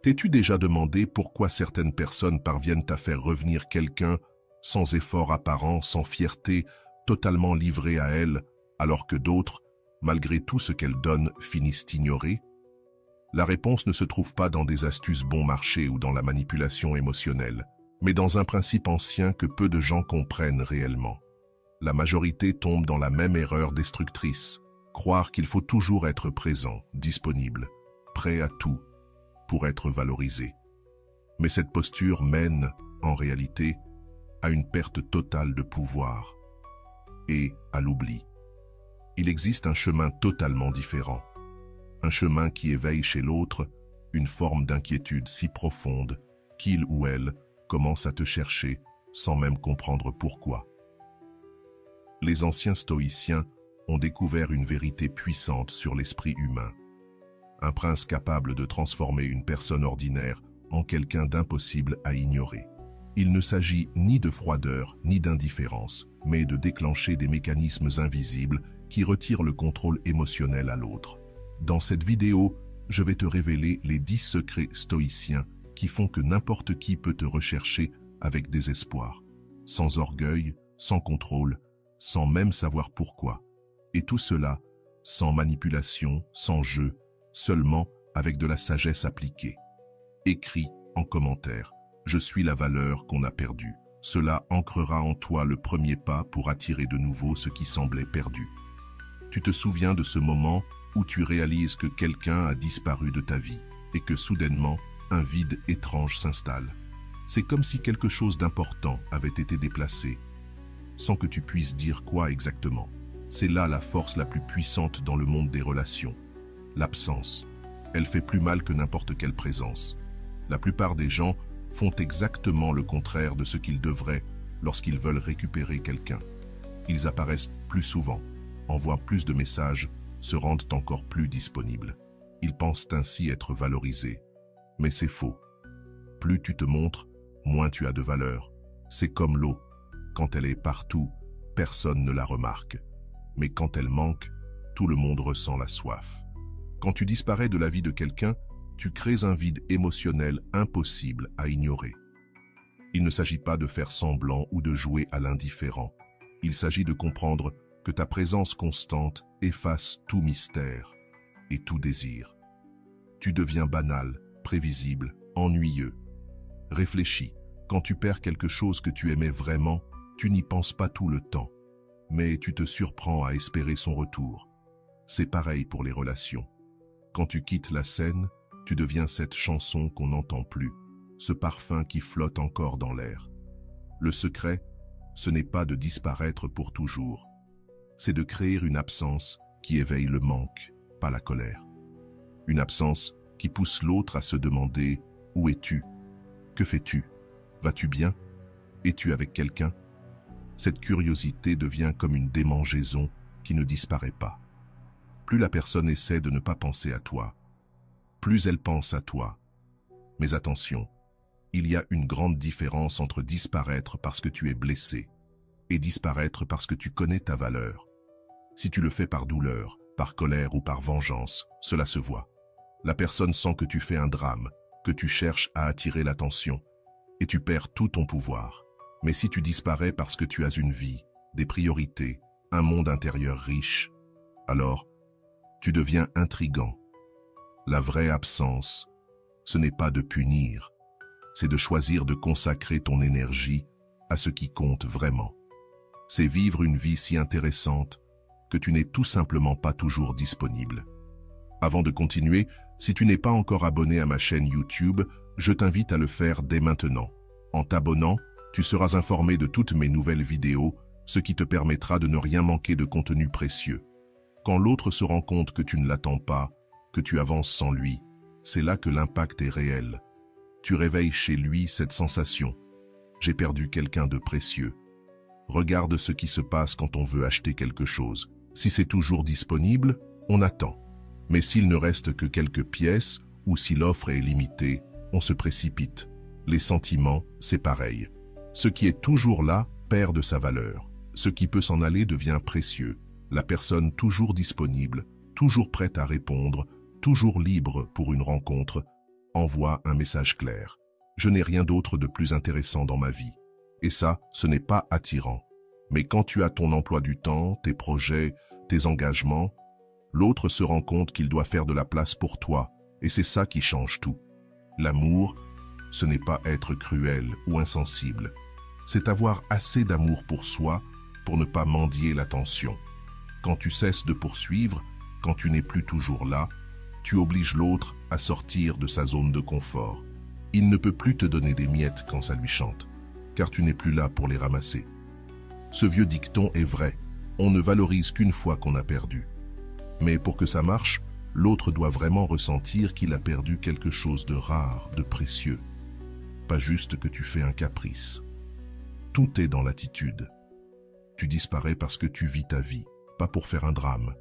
T'es-tu déjà demandé pourquoi certaines personnes parviennent à faire revenir quelqu'un sans effort apparent, sans fierté, totalement livrées à elle, alors que d'autres, malgré tout ce qu'elles donnent, finissent ignorées? La réponse ne se trouve pas dans des astuces bon marché ou dans la manipulation émotionnelle, mais dans un principe ancien que peu de gens comprennent réellement. La majorité tombe dans la même erreur destructrice, croire qu'il faut toujours être présent, disponible, prêt à tout, pour être valorisé. Mais cette posture mène, en réalité, à une perte totale de pouvoir et à l'oubli. Il existe un chemin totalement différent, un chemin qui éveille chez l'autre une forme d'inquiétude si profonde qu'il ou elle commence à te chercher sans même comprendre pourquoi. Les anciens stoïciens ont découvert une vérité puissante sur l'esprit humain. Un prince capable de transformer une personne ordinaire en quelqu'un d'impossible à ignorer. Il ne s'agit ni de froideur ni d'indifférence, mais de déclencher des mécanismes invisibles qui retirent le contrôle émotionnel à l'autre. Dans cette vidéo, je vais te révéler les 10 secrets stoïciens qui font que n'importe qui peut te rechercher avec désespoir, sans orgueil, sans contrôle, sans même savoir pourquoi. Et tout cela, sans manipulation, sans jeu, seulement avec de la sagesse appliquée. Écris en commentaire, je suis la valeur qu'on a perdue. Cela ancrera en toi le premier pas pour attirer de nouveau ce qui semblait perdu. Tu te souviens de ce moment où tu réalises que quelqu'un a disparu de ta vie et que soudainement, un vide étrange s'installe. C'est comme si quelque chose d'important avait été déplacé, sans que tu puisses dire quoi exactement. C'est là la force la plus puissante dans le monde des relations. L'absence. Elle fait plus mal que n'importe quelle présence. La plupart des gens font exactement le contraire de ce qu'ils devraient lorsqu'ils veulent récupérer quelqu'un. Ils apparaissent plus souvent, envoient plus de messages, se rendent encore plus disponibles. Ils pensent ainsi être valorisés. Mais c'est faux. Plus tu te montres, moins tu as de valeur. C'est comme l'eau. Quand elle est partout, personne ne la remarque. Mais quand elle manque, tout le monde ressent la soif. Quand tu disparais de la vie de quelqu'un, tu crées un vide émotionnel impossible à ignorer. Il ne s'agit pas de faire semblant ou de jouer à l'indifférent. Il s'agit de comprendre que ta présence constante efface tout mystère et tout désir. Tu deviens banal, prévisible, ennuyeux. Réfléchis, quand tu perds quelque chose que tu aimais vraiment, tu n'y penses pas tout le temps, mais tu te surprends à espérer son retour. C'est pareil pour les relations. Quand tu quittes la scène, tu deviens cette chanson qu'on n'entend plus, ce parfum qui flotte encore dans l'air. Le secret, ce n'est pas de disparaître pour toujours. C'est de créer une absence qui éveille le manque, pas la colère. Une absence qui pousse l'autre à se demander « Où es-tu? Que fais-tu? Vas-tu bien? Es-tu avec quelqu'un ?» Cette curiosité devient comme une démangeaison qui ne disparaît pas. Plus la personne essaie de ne pas penser à toi, plus elle pense à toi. Mais attention, il y a une grande différence entre disparaître parce que tu es blessé et disparaître parce que tu connais ta valeur. Si tu le fais par douleur, par colère ou par vengeance, cela se voit. La personne sent que tu fais un drame, que tu cherches à attirer l'attention, et tu perds tout ton pouvoir. Mais si tu disparais parce que tu as une vie, des priorités, un monde intérieur riche, alors tu deviens intrigant. La vraie absence, ce n'est pas de punir, c'est de choisir de consacrer ton énergie à ce qui compte vraiment. C'est vivre une vie si intéressante que tu n'es tout simplement pas toujours disponible. Avant de continuer, si tu n'es pas encore abonné à ma chaîne YouTube, je t'invite à le faire dès maintenant. En t'abonnant, tu seras informé de toutes mes nouvelles vidéos, ce qui te permettra de ne rien manquer de contenu précieux. Quand l'autre se rend compte que tu ne l'attends pas, que tu avances sans lui, c'est là que l'impact est réel. Tu réveilles chez lui cette sensation. J'ai perdu quelqu'un de précieux. Regarde ce qui se passe quand on veut acheter quelque chose. Si c'est toujours disponible, on attend. Mais s'il ne reste que quelques pièces ou si l'offre est limitée, on se précipite. Les sentiments, c'est pareil. Ce qui est toujours là perd de sa valeur. Ce qui peut s'en aller devient précieux. La personne toujours disponible, toujours prête à répondre, toujours libre pour une rencontre, envoie un message clair. Je n'ai rien d'autre de plus intéressant dans ma vie. Et ça, ce n'est pas attirant. Mais quand tu as ton emploi du temps, tes projets, tes engagements, l'autre se rend compte qu'il doit faire de la place pour toi, et c'est ça qui change tout. L'amour, ce n'est pas être cruel ou insensible. C'est avoir assez d'amour pour soi pour ne pas mendier l'attention. Quand tu cesses de poursuivre, quand tu n'es plus toujours là, tu obliges l'autre à sortir de sa zone de confort. Il ne peut plus te donner des miettes quand ça lui chante, car tu n'es plus là pour les ramasser. Ce vieux dicton est vrai, on ne valorise qu'une fois qu'on a perdu. Mais pour que ça marche, l'autre doit vraiment ressentir qu'il a perdu quelque chose de rare, de précieux. Pas juste que tu fais un caprice. Tout est dans l'attitude. Tu disparais parce que tu vis ta vie, pas pour faire un drame.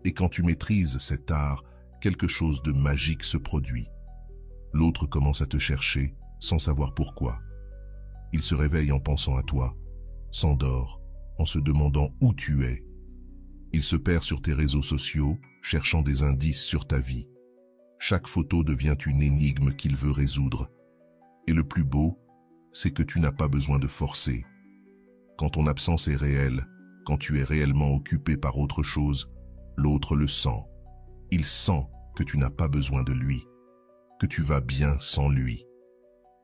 Et quand tu maîtrises cet art, quelque chose de magique se produit. L'autre commence à te chercher sans savoir pourquoi. Il se réveille en pensant à toi, s'endort en se demandant où tu es. Il se perd sur tes réseaux sociaux, cherchant des indices sur ta vie. Chaque photo devient une énigme qu'il veut résoudre. Et le plus beau, c'est que tu n'as pas besoin de forcer. Quand ton absence est réelle, quand tu es réellement occupé par autre chose, l'autre le sent. Il sent que tu n'as pas besoin de lui, que tu vas bien sans lui.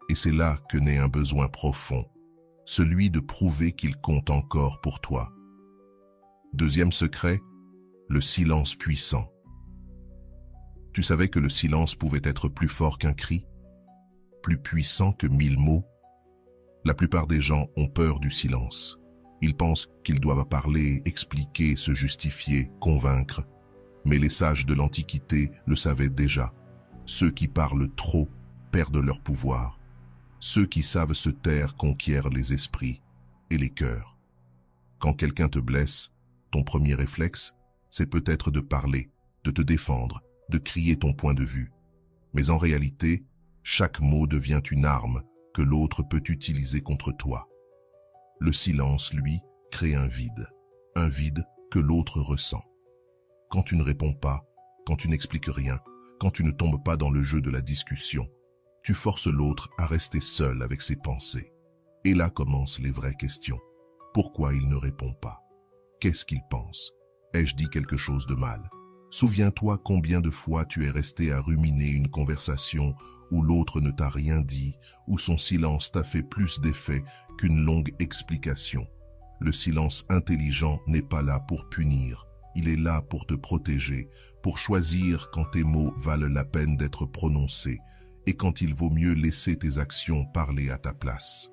Et c'est là que naît un besoin profond, celui de prouver qu'il compte encore pour toi. Deuxième secret, le silence puissant. Tu savais que le silence pouvait être plus fort qu'un cri, plus puissant que 1000 mots? La plupart des gens ont peur du silence. Ils pensent qu'ils doivent parler, expliquer, se justifier, convaincre. Mais les sages de l'Antiquité le savaient déjà. Ceux qui parlent trop perdent leur pouvoir. Ceux qui savent se taire conquièrent les esprits et les cœurs. Quand quelqu'un te blesse, ton premier réflexe, c'est peut-être de parler, de te défendre, de crier ton point de vue. Mais en réalité, chaque mot devient une arme que l'autre peut utiliser contre toi. Le silence, lui, crée un vide que l'autre ressent. Quand tu ne réponds pas, quand tu n'expliques rien, quand tu ne tombes pas dans le jeu de la discussion, tu forces l'autre à rester seul avec ses pensées. Et là commencent les vraies questions. Pourquoi il ne répond pas? Qu'est-ce qu'il pense? Ai-je dit quelque chose de mal? Souviens-toi combien de fois tu es resté à ruminer une conversation où l'autre ne t'a rien dit, où son silence t'a fait plus d'effet qu'une longue explication. Le silence intelligent n'est pas là pour punir, il est là pour te protéger, pour choisir quand tes mots valent la peine d'être prononcés et quand il vaut mieux laisser tes actions parler à ta place.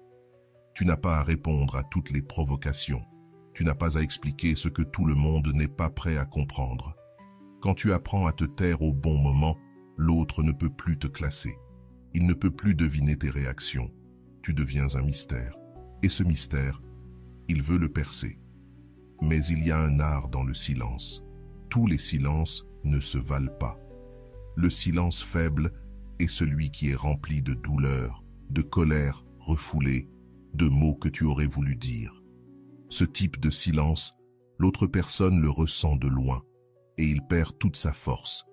Tu n'as pas à répondre à toutes les provocations. Tu n'as pas à expliquer ce que tout le monde n'est pas prêt à comprendre. Quand tu apprends à te taire au bon moment, l'autre ne peut plus te classer. Il ne peut plus deviner tes réactions. Tu deviens un mystère. Et ce mystère, il veut le percer. Mais il y a un art dans le silence. Tous les silences ne se valent pas. Le silence faible est celui qui est rempli de douleur, de colère refoulée, de mots que tu aurais voulu dire. Ce type de silence, l'autre personne le ressent de loin, et il perd toute sa force.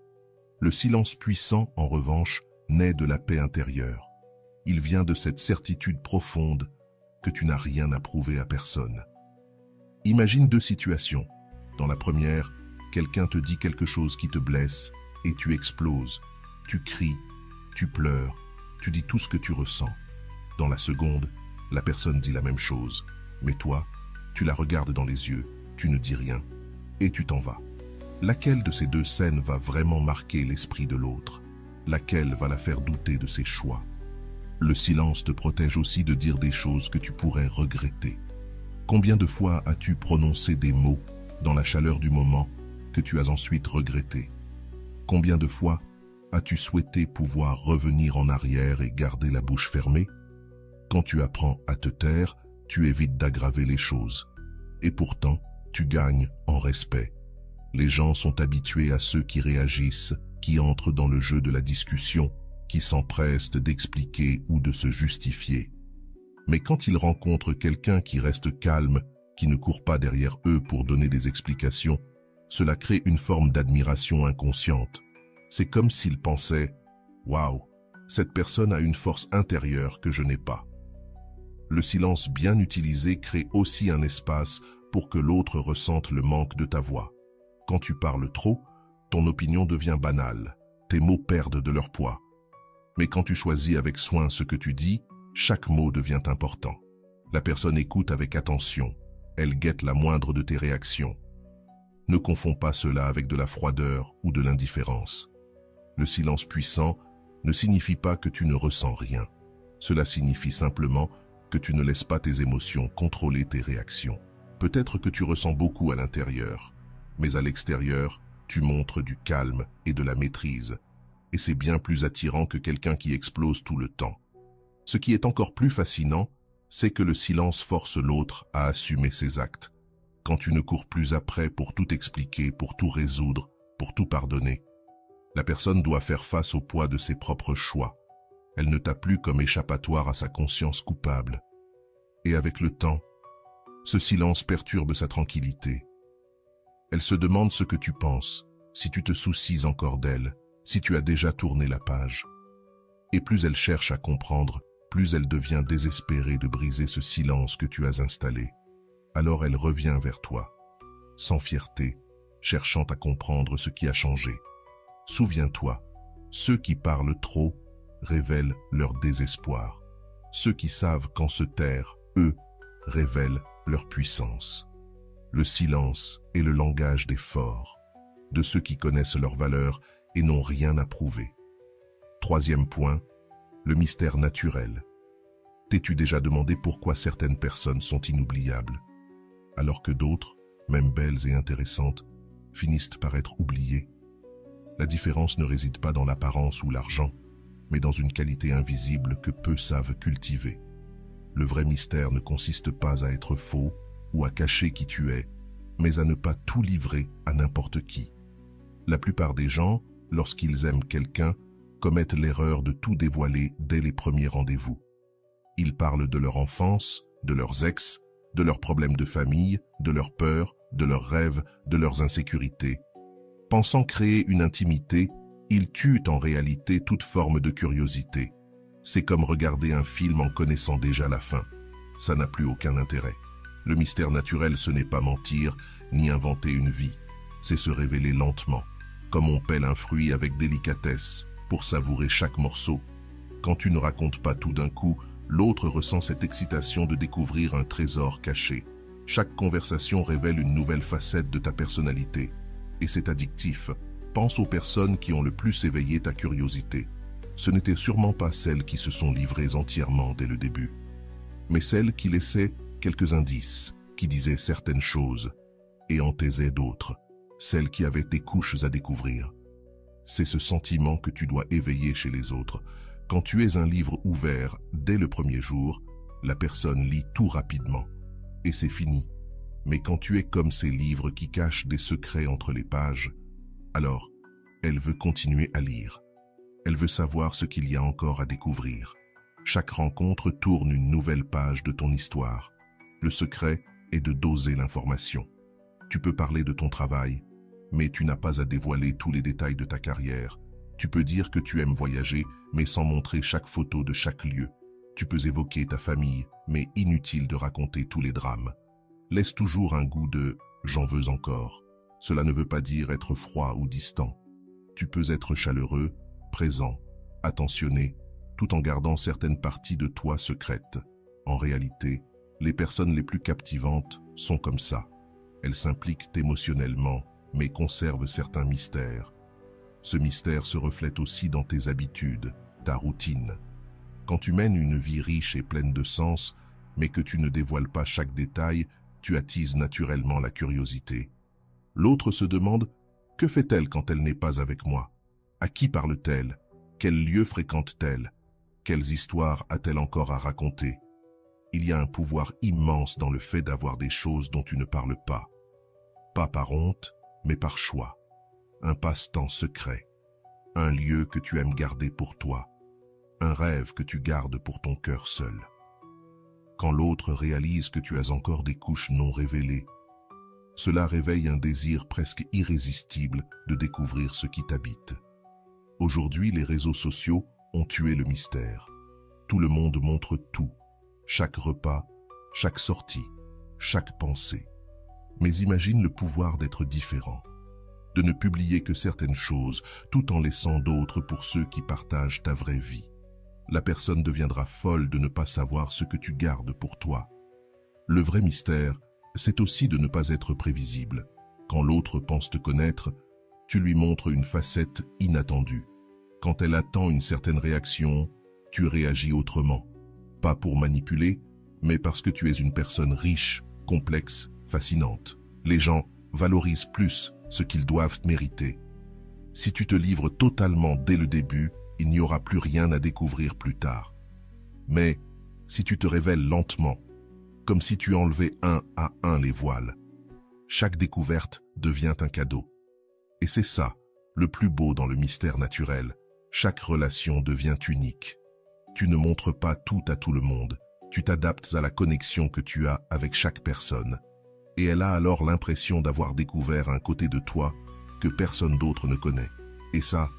Le silence puissant, en revanche, naît de la paix intérieure. Il vient de cette certitude profonde que tu n'as rien à prouver à personne. Imagine deux situations. Dans la première, quelqu'un te dit quelque chose qui te blesse et tu exploses. Tu cries, tu pleures, tu dis tout ce que tu ressens. Dans la seconde, la personne dit la même chose, mais toi, tu la regardes dans les yeux, tu ne dis rien et tu t'en vas. Laquelle de ces deux scènes va vraiment marquer l'esprit de l'autre? Laquelle va la faire douter de ses choix? Le silence te protège aussi de dire des choses que tu pourrais regretter. Combien de fois as-tu prononcé des mots dans la chaleur du moment que tu as ensuite regretté? Combien de fois as-tu souhaité pouvoir revenir en arrière et garder la bouche fermée? Quand tu apprends à te taire, tu évites d'aggraver les choses. Et pourtant, tu gagnes en respect. Les gens sont habitués à ceux qui réagissent, qui entrent dans le jeu de la discussion, qui s'empressent d'expliquer ou de se justifier. Mais quand ils rencontrent quelqu'un qui reste calme, qui ne court pas derrière eux pour donner des explications, cela crée une forme d'admiration inconsciente. C'est comme s'ils pensaient « Waouh, Cette personne a une force intérieure que je n'ai pas. Le silence bien utilisé crée aussi un espace pour que l'autre ressente le manque de ta voix. Quand tu parles trop, ton opinion devient banale, tes mots perdent de leur poids. Mais quand tu choisis avec soin ce que tu dis, chaque mot devient important. La personne écoute avec attention, elle guette la moindre de tes réactions. Ne confonds pas cela avec de la froideur ou de l'indifférence. Le silence puissant ne signifie pas que tu ne ressens rien. Cela signifie simplement que tu ne laisses pas tes émotions contrôler tes réactions. Peut-être que tu ressens beaucoup à l'intérieur, mais à l'extérieur, tu montres du calme et de la maîtrise. Et c'est bien plus attirant que quelqu'un qui explose tout le temps. Ce qui est encore plus fascinant, c'est que le silence force l'autre à assumer ses actes. Quand tu ne cours plus après pour tout expliquer, pour tout résoudre, pour tout pardonner, la personne doit faire face au poids de ses propres choix. Elle ne t'a plus comme échappatoire à sa conscience coupable. Et avec le temps, ce silence perturbe sa tranquillité. Elle se demande ce que tu penses, si tu te soucies encore d'elle, si tu as déjà tourné la page. Et plus elle cherche à comprendre, plus elle devient désespérée de briser ce silence que tu as installé. Alors elle revient vers toi, sans fierté, cherchant à comprendre ce qui a changé. Souviens-toi, ceux qui parlent trop révèlent leur désespoir. Ceux qui savent quand se taire, eux, révèlent leur puissance. Le silence est le langage des forts, de ceux qui connaissent leur valeur et n'ont rien à prouver. Troisième point, le mystère naturel. T'es-tu déjà demandé pourquoi certaines personnes sont inoubliables, alors que d'autres, même belles et intéressantes, finissent par être oubliées? La différence ne réside pas dans l'apparence ou l'argent, mais dans une qualité invisible que peu savent cultiver. Le vrai mystère ne consiste pas à être faux ou à cacher qui tu es, mais à ne pas tout livrer à n'importe qui. La plupart des gens, lorsqu'ils aiment quelqu'un, commettent l'erreur de tout dévoiler dès les premiers rendez-vous. Ils parlent de leur enfance, de leurs ex, de leurs problèmes de famille, de leurs peurs, de leurs rêves, de leurs insécurités. Pensant créer une intimité, ils tuent en réalité toute forme de curiosité. C'est comme regarder un film en connaissant déjà la fin. Ça n'a plus aucun intérêt. Le mystère naturel, ce n'est pas mentir, ni inventer une vie. C'est se révéler lentement, comme on pèle un fruit avec délicatesse, pour savourer chaque morceau. Quand tu ne racontes pas tout d'un coup, l'autre ressent cette excitation de découvrir un trésor caché. Chaque conversation révèle une nouvelle facette de ta personnalité. Et c'est addictif. Pense aux personnes qui ont le plus éveillé ta curiosité. Ce n'étaient sûrement pas celles qui se sont livrées entièrement dès le début, mais celles qui laissaient quelques indices, qui disaient certaines choses, et en taisaient d'autres, celles qui avaient des couches à découvrir. C'est ce sentiment que tu dois éveiller chez les autres. Quand tu es un livre ouvert dès le premier jour, la personne lit tout rapidement, et c'est fini. Mais quand tu es comme ces livres qui cachent des secrets entre les pages, alors elle veut continuer à lire. Elle veut savoir ce qu'il y a encore à découvrir. Chaque rencontre tourne une nouvelle page de ton histoire. Le secret est de doser l'information. Tu peux parler de ton travail, mais tu n'as pas à dévoiler tous les détails de ta carrière. Tu peux dire que tu aimes voyager, mais sans montrer chaque photo de chaque lieu. Tu peux évoquer ta famille, mais inutile de raconter tous les drames. Laisse toujours un goût de « j'en veux encore ». Cela ne veut pas dire être froid ou distant. Tu peux être chaleureux, présent, attentionné, tout en gardant certaines parties de toi secrètes. En réalité, les personnes les plus captivantes sont comme ça. Elles s'impliquent émotionnellement, mais conservent certains mystères. Ce mystère se reflète aussi dans tes habitudes, ta routine. Quand tu mènes une vie riche et pleine de sens, mais que tu ne dévoiles pas chaque détail, tu attises naturellement la curiosité. L'autre se demande « Que fait-elle quand elle n'est pas avec moi? À qui parle-t-elle? Quels lieux fréquente-t-elle? Quelles histoires a-t-elle encore à raconter ?» Il y a un pouvoir immense dans le fait d'avoir des choses dont tu ne parles pas. Pas par honte, mais par choix. Un passe-temps secret. Un lieu que tu aimes garder pour toi. Un rêve que tu gardes pour ton cœur seul. Quand l'autre réalise que tu as encore des couches non révélées, cela réveille un désir presque irrésistible de découvrir ce qui t'habite. Aujourd'hui, les réseaux sociaux ont tué le mystère. Tout le monde montre tout, chaque repas, chaque sortie, chaque pensée. Mais imagine le pouvoir d'être différent, de ne publier que certaines choses, tout en laissant d'autres pour ceux qui partagent ta vraie vie. La personne deviendra folle de ne pas savoir ce que tu gardes pour toi. Le vrai mystère, c'est aussi de ne pas être prévisible. Quand l'autre pense te connaître, tu lui montres une facette inattendue. Quand elle attend une certaine réaction, tu réagis autrement. Pas pour manipuler, mais parce que tu es une personne riche, complexe, fascinante. Les gens valorisent plus ce qu'ils doivent mériter. Si tu te livres totalement dès le début, il n'y aura plus rien à découvrir plus tard. Mais si tu te révèles lentement, comme si tu enlevais un à un les voiles, chaque découverte devient un cadeau. Et c'est ça, le plus beau dans le mystère naturel. Chaque relation devient unique. Tu ne montres pas tout à tout le monde. Tu t'adaptes à la connexion que tu as avec chaque personne. Et elle a alors l'impression d'avoir découvert un côté de toi que personne d'autre ne connaît. Et ça,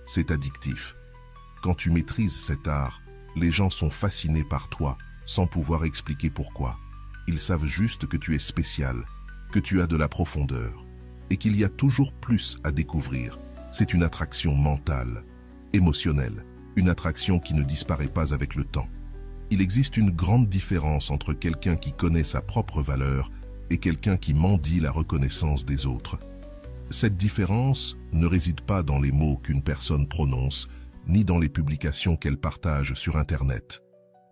c'est addictif. Quand tu maîtrises cet art, les gens sont fascinés par toi, sans pouvoir expliquer pourquoi. Ils savent juste que tu es spécial, que tu as de la profondeur, et qu'il y a toujours plus à découvrir. C'est une attraction mentale, émotionnelle, une attraction qui ne disparaît pas avec le temps. Il existe une grande différence entre quelqu'un qui connaît sa propre valeur et quelqu'un qui mendie la reconnaissance des autres. Cette différence ne réside pas dans les mots qu'une personne prononce, ni dans les publications qu'elle partage sur Internet.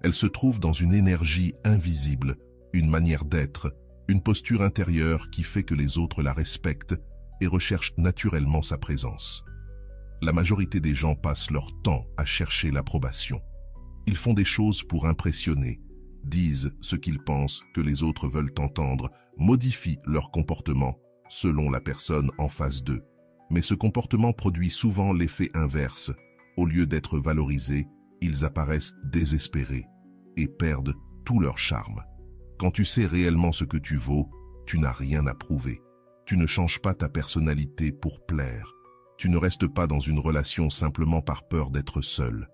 Elle se trouve dans une énergie invisible, une manière d'être, une posture intérieure qui fait que les autres la respectent et recherchent naturellement sa présence. La majorité des gens passent leur temps à chercher l'approbation. Ils font des choses pour impressionner, disent ce qu'ils pensent que les autres veulent entendre, modifient leur comportement selon la personne en face d'eux. Mais ce comportement produit souvent l'effet inverse. Au lieu d'être valorisés, ils apparaissent désespérés et perdent tout leur charme. Quand tu sais réellement ce que tu vaux, tu n'as rien à prouver. Tu ne changes pas ta personnalité pour plaire. Tu ne restes pas dans une relation simplement par peur d'être seul.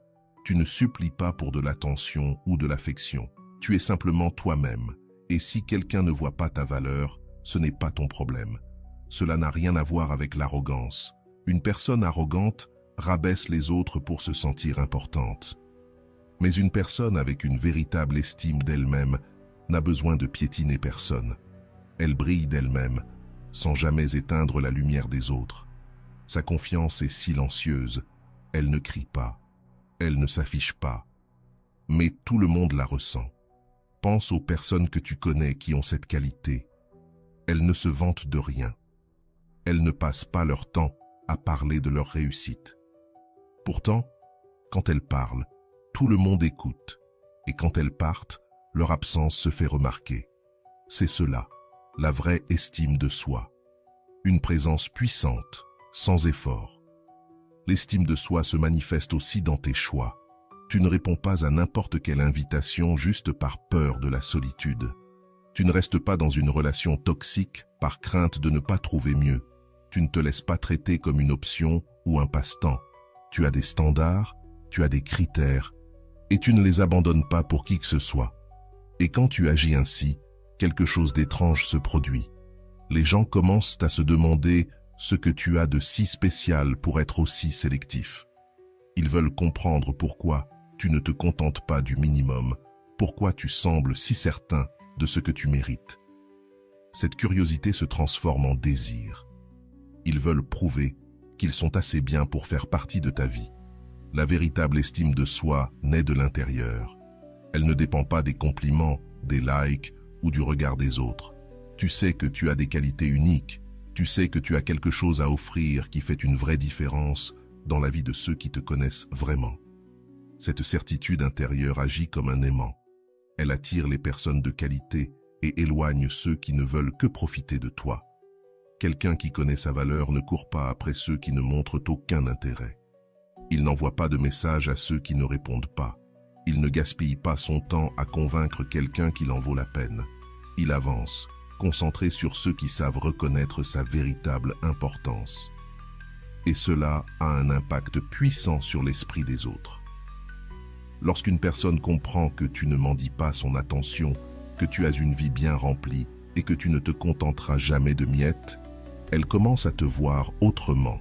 Tu ne supplies pas pour de l'attention ou de l'affection. Tu es simplement toi-même. Et si quelqu'un ne voit pas ta valeur, ce n'est pas ton problème. Cela n'a rien à voir avec l'arrogance. Une personne arrogante rabaisse les autres pour se sentir importante. Mais une personne avec une véritable estime d'elle-même n'a besoin de piétiner personne. Elle brille d'elle-même, sans jamais éteindre la lumière des autres. Sa confiance est silencieuse, elle ne crie pas, elle ne s'affiche pas, mais tout le monde la ressent. Pense aux personnes que tu connais qui ont cette qualité. Elles ne se vantent de rien. Elles ne passent pas leur temps à parler de leur réussite. Pourtant, quand elles parlent, tout le monde écoute, et quand elles partent, leur absence se fait remarquer. C'est cela, la vraie estime de soi. Une présence puissante, sans effort. L'estime de soi se manifeste aussi dans tes choix. Tu ne réponds pas à n'importe quelle invitation juste par peur de la solitude. Tu ne restes pas dans une relation toxique par crainte de ne pas trouver mieux. Tu ne te laisses pas traiter comme une option ou un passe-temps. Tu as des standards, tu as des critères, et tu ne les abandonnes pas pour qui que ce soit. Et quand tu agis ainsi, quelque chose d'étrange se produit. Les gens commencent à se demander ce que tu as de si spécial pour être aussi sélectif. Ils veulent comprendre pourquoi tu ne te contentes pas du minimum, pourquoi tu sembles si certain de ce que tu mérites. Cette curiosité se transforme en désir. Ils veulent prouver qu'ils sont assez bien pour faire partie de ta vie. La véritable estime de soi naît de l'intérieur. Elle ne dépend pas des compliments, des likes ou du regard des autres. Tu sais que tu as des qualités uniques. Tu sais que tu as quelque chose à offrir qui fait une vraie différence dans la vie de ceux qui te connaissent vraiment. Cette certitude intérieure agit comme un aimant. Elle attire les personnes de qualité et éloigne ceux qui ne veulent que profiter de toi. Quelqu'un qui connaît sa valeur ne court pas après ceux qui ne montrent aucun intérêt. Il n'envoie pas de message à ceux qui ne répondent pas. Il ne gaspille pas son temps à convaincre quelqu'un qu'il en vaut la peine. Il avance, concentré sur ceux qui savent reconnaître sa véritable importance. Et cela a un impact puissant sur l'esprit des autres. Lorsqu'une personne comprend que tu ne mendis pas son attention, que tu as une vie bien remplie et que tu ne te contenteras jamais de miettes, elle commence à te voir autrement.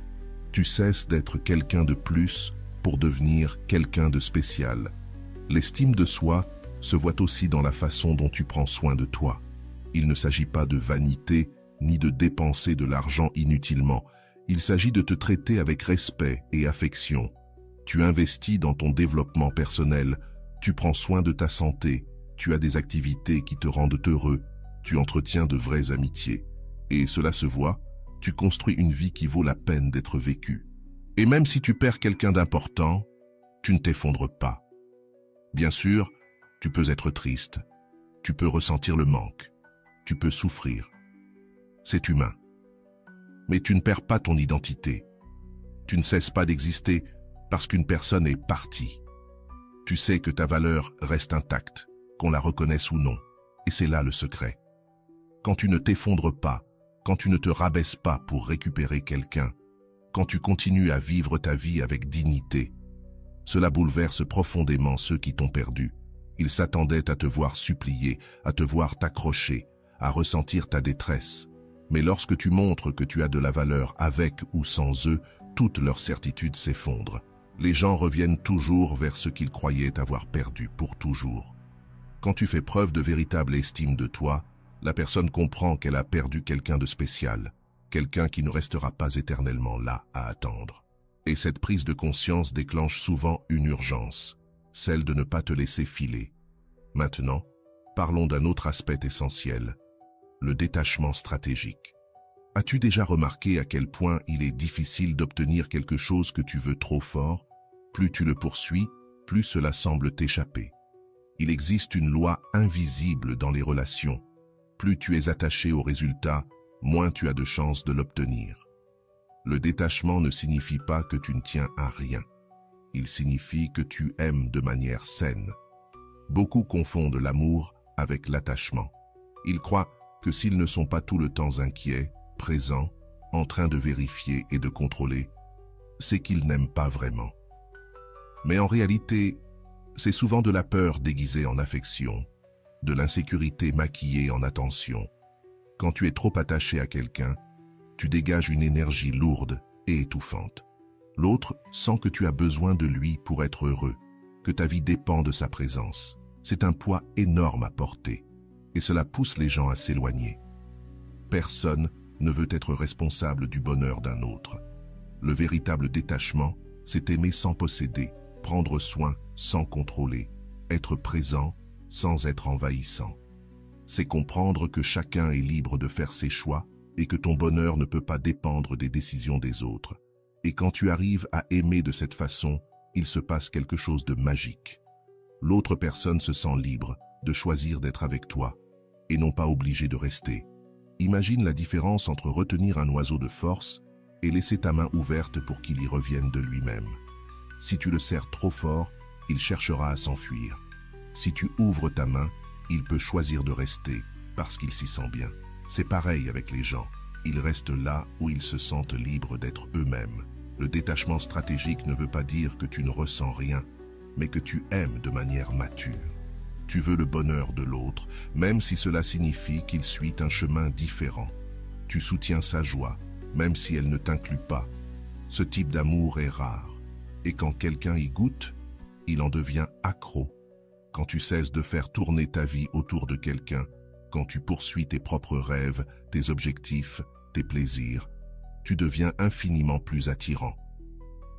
Tu cesses d'être quelqu'un de plus pour devenir quelqu'un de spécial. L'estime de soi se voit aussi dans la façon dont tu prends soin de toi. Il ne s'agit pas de vanité ni de dépenser de l'argent inutilement. Il s'agit de te traiter avec respect et affection. Tu investis dans ton développement personnel, tu prends soin de ta santé, tu as des activités qui te rendent heureux, tu entretiens de vraies amitiés. Et cela se voit, tu construis une vie qui vaut la peine d'être vécue. Et même si tu perds quelqu'un d'important, tu ne t'effondres pas. Bien sûr, tu peux être triste, tu peux ressentir le manque, tu peux souffrir. C'est humain. Mais tu ne perds pas ton identité. Tu ne cesses pas d'exister parce qu'une personne est partie. Tu sais que ta valeur reste intacte, qu'on la reconnaisse ou non, et c'est là le secret. Quand tu ne t'effondres pas, quand tu ne te rabaisses pas pour récupérer quelqu'un, quand tu continues à vivre ta vie avec dignité, cela bouleverse profondément ceux qui t'ont perdu. Ils s'attendaient à te voir supplier, à te voir t'accrocher, à ressentir ta détresse. Mais lorsque tu montres que tu as de la valeur avec ou sans eux, toute leur certitude s'effondre. Les gens reviennent toujours vers ce qu'ils croyaient avoir perdu pour toujours. Quand tu fais preuve de véritable estime de toi, la personne comprend qu'elle a perdu quelqu'un de spécial, quelqu'un qui ne restera pas éternellement là à attendre. Et cette prise de conscience déclenche souvent une urgence, celle de ne pas te laisser filer. Maintenant, parlons d'un autre aspect essentiel, le détachement stratégique. As-tu déjà remarqué à quel point il est difficile d'obtenir quelque chose que tu veux trop fort? Plus tu le poursuis, plus cela semble t'échapper. Il existe une loi invisible dans les relations. Plus tu es attaché au résultat, moins tu as de chances de l'obtenir. Le détachement ne signifie pas que tu ne tiens à rien. Il signifie que tu aimes de manière saine. Beaucoup confondent l'amour avec l'attachement. Ils croient que s'ils ne sont pas tout le temps inquiets, présents, en train de vérifier et de contrôler, c'est qu'ils n'aiment pas vraiment. Mais en réalité, c'est souvent de la peur déguisée en affection, de l'insécurité maquillée en attention. Quand tu es trop attaché à quelqu'un, tu dégages une énergie lourde et étouffante. L'autre sent que tu as besoin de lui pour être heureux, que ta vie dépend de sa présence. C'est un poids énorme à porter, et cela pousse les gens à s'éloigner. Personne ne veut être responsable du bonheur d'un autre. Le véritable détachement, c'est aimer sans posséder, prendre soin sans contrôler, être présent sans être envahissant. C'est comprendre que chacun est libre de faire ses choix et que ton bonheur ne peut pas dépendre des décisions des autres. Et quand tu arrives à aimer de cette façon, il se passe quelque chose de magique. L'autre personne se sent libre de choisir d'être avec toi et non pas obligée de rester. Imagine la différence entre retenir un oiseau de force et laisser ta main ouverte pour qu'il y revienne de lui-même. Si tu le serres trop fort, il cherchera à s'enfuir. Si tu ouvres ta main, il peut choisir de rester parce qu'il s'y sent bien. C'est pareil avec les gens. Ils restent là où ils se sentent libres d'être eux-mêmes. Le détachement stratégique ne veut pas dire que tu ne ressens rien, mais que tu aimes de manière mature. Tu veux le bonheur de l'autre, même si cela signifie qu'il suit un chemin différent. Tu soutiens sa joie, même si elle ne t'inclut pas. Ce type d'amour est rare. Et quand quelqu'un y goûte, il en devient accro. Quand tu cesses de faire tourner ta vie autour de quelqu'un, quand tu poursuis tes propres rêves, tes objectifs, tes plaisirs, tu deviens infiniment plus attirant.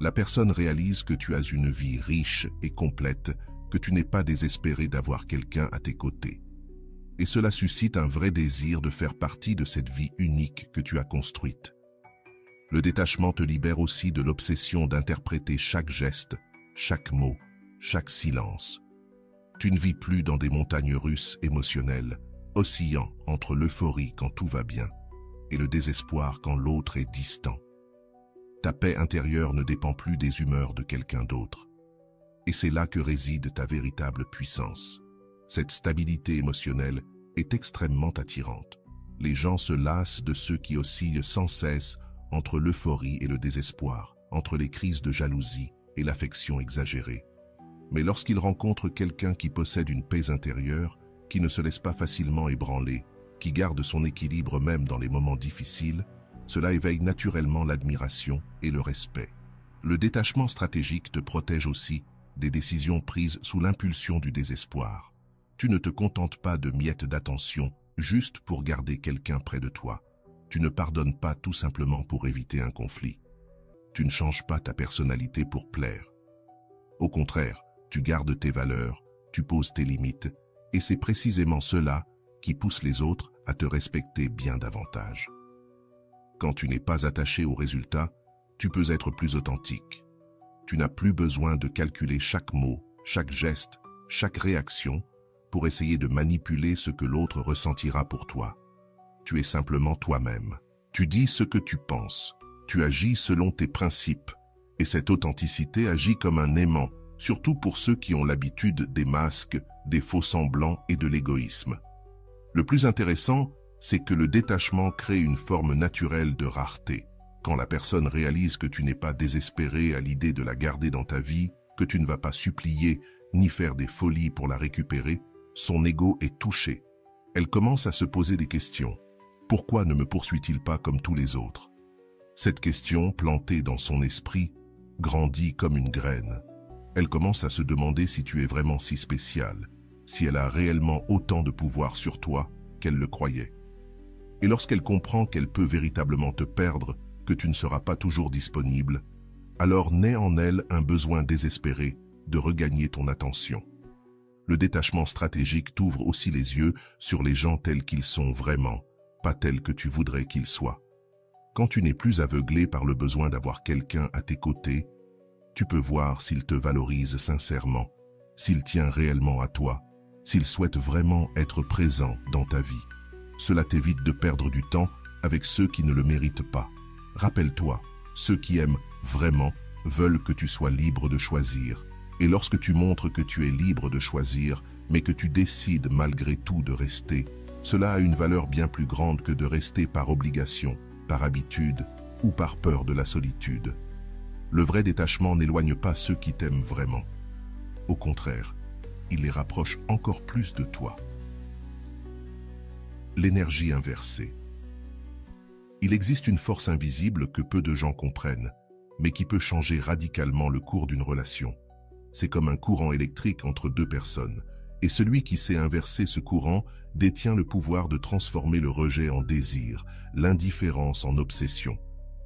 La personne réalise que tu as une vie riche et complète, que tu n'es pas désespéré d'avoir quelqu'un à tes côtés. Et cela suscite un vrai désir de faire partie de cette vie unique que tu as construite. Le détachement te libère aussi de l'obsession d'interpréter chaque geste, chaque mot, chaque silence. Tu ne vis plus dans des montagnes russes émotionnelles, oscillant entre l'euphorie quand tout va bien et le désespoir quand l'autre est distant. Ta paix intérieure ne dépend plus des humeurs de quelqu'un d'autre. Et c'est là que réside ta véritable puissance. Cette stabilité émotionnelle est extrêmement attirante. Les gens se lassent de ceux qui oscillent sans cesse entre l'euphorie et le désespoir, entre les crises de jalousie et l'affection exagérée. Mais lorsqu'il rencontre quelqu'un qui possède une paix intérieure, qui ne se laisse pas facilement ébranler, qui garde son équilibre même dans les moments difficiles, cela éveille naturellement l'admiration et le respect. Le détachement stratégique te protège aussi des décisions prises sous l'impulsion du désespoir. Tu ne te contentes pas de miettes d'attention juste pour garder quelqu'un près de toi. Tu ne pardonnes pas tout simplement pour éviter un conflit. Tu ne changes pas ta personnalité pour plaire. Au contraire, tu gardes tes valeurs, tu poses tes limites, et c'est précisément cela qui pousse les autres à te respecter bien davantage. Quand tu n'es pas attaché aux résultats, tu peux être plus authentique. Tu n'as plus besoin de calculer chaque mot, chaque geste, chaque réaction pour essayer de manipuler ce que l'autre ressentira pour toi. Tu es simplement toi-même. Tu dis ce que tu penses. Tu agis selon tes principes. Et cette authenticité agit comme un aimant, surtout pour ceux qui ont l'habitude des masques, des faux-semblants et de l'égoïsme. Le plus intéressant, c'est que le détachement crée une forme naturelle de rareté. Quand la personne réalise que tu n'es pas désespéré à l'idée de la garder dans ta vie, que tu ne vas pas supplier ni faire des folies pour la récupérer, son ego est touché. Elle commence à se poser des questions. Pourquoi ne me poursuit-il pas comme tous les autres? Cette question, plantée dans son esprit, grandit comme une graine. Elle commence à se demander si tu es vraiment si spécial, si elle a réellement autant de pouvoir sur toi qu'elle le croyait. Et lorsqu'elle comprend qu'elle peut véritablement te perdre, que tu ne seras pas toujours disponible, alors naît en elle un besoin désespéré de regagner ton attention. Le détachement stratégique t'ouvre aussi les yeux sur les gens tels qu'ils sont vraiment, pas tels que tu voudrais qu'ils soient. Quand tu n'es plus aveuglé par le besoin d'avoir quelqu'un à tes côtés, tu peux voir s'il te valorise sincèrement, s'il tient réellement à toi, s'il souhaite vraiment être présent dans ta vie. Cela t'évite de perdre du temps avec ceux qui ne le méritent pas. Rappelle-toi, ceux qui aiment vraiment veulent que tu sois libre de choisir. Et lorsque tu montres que tu es libre de choisir, mais que tu décides malgré tout de rester, cela a une valeur bien plus grande que de rester par obligation, par habitude ou par peur de la solitude. Le vrai détachement n'éloigne pas ceux qui t'aiment vraiment. Au contraire, il les rapproche encore plus de toi. L'énergie inversée. Il existe une force invisible que peu de gens comprennent, mais qui peut changer radicalement le cours d'une relation. C'est comme un courant électrique entre deux personnes, et celui qui sait inverser ce courant détient le pouvoir de transformer le rejet en désir, l'indifférence en obsession.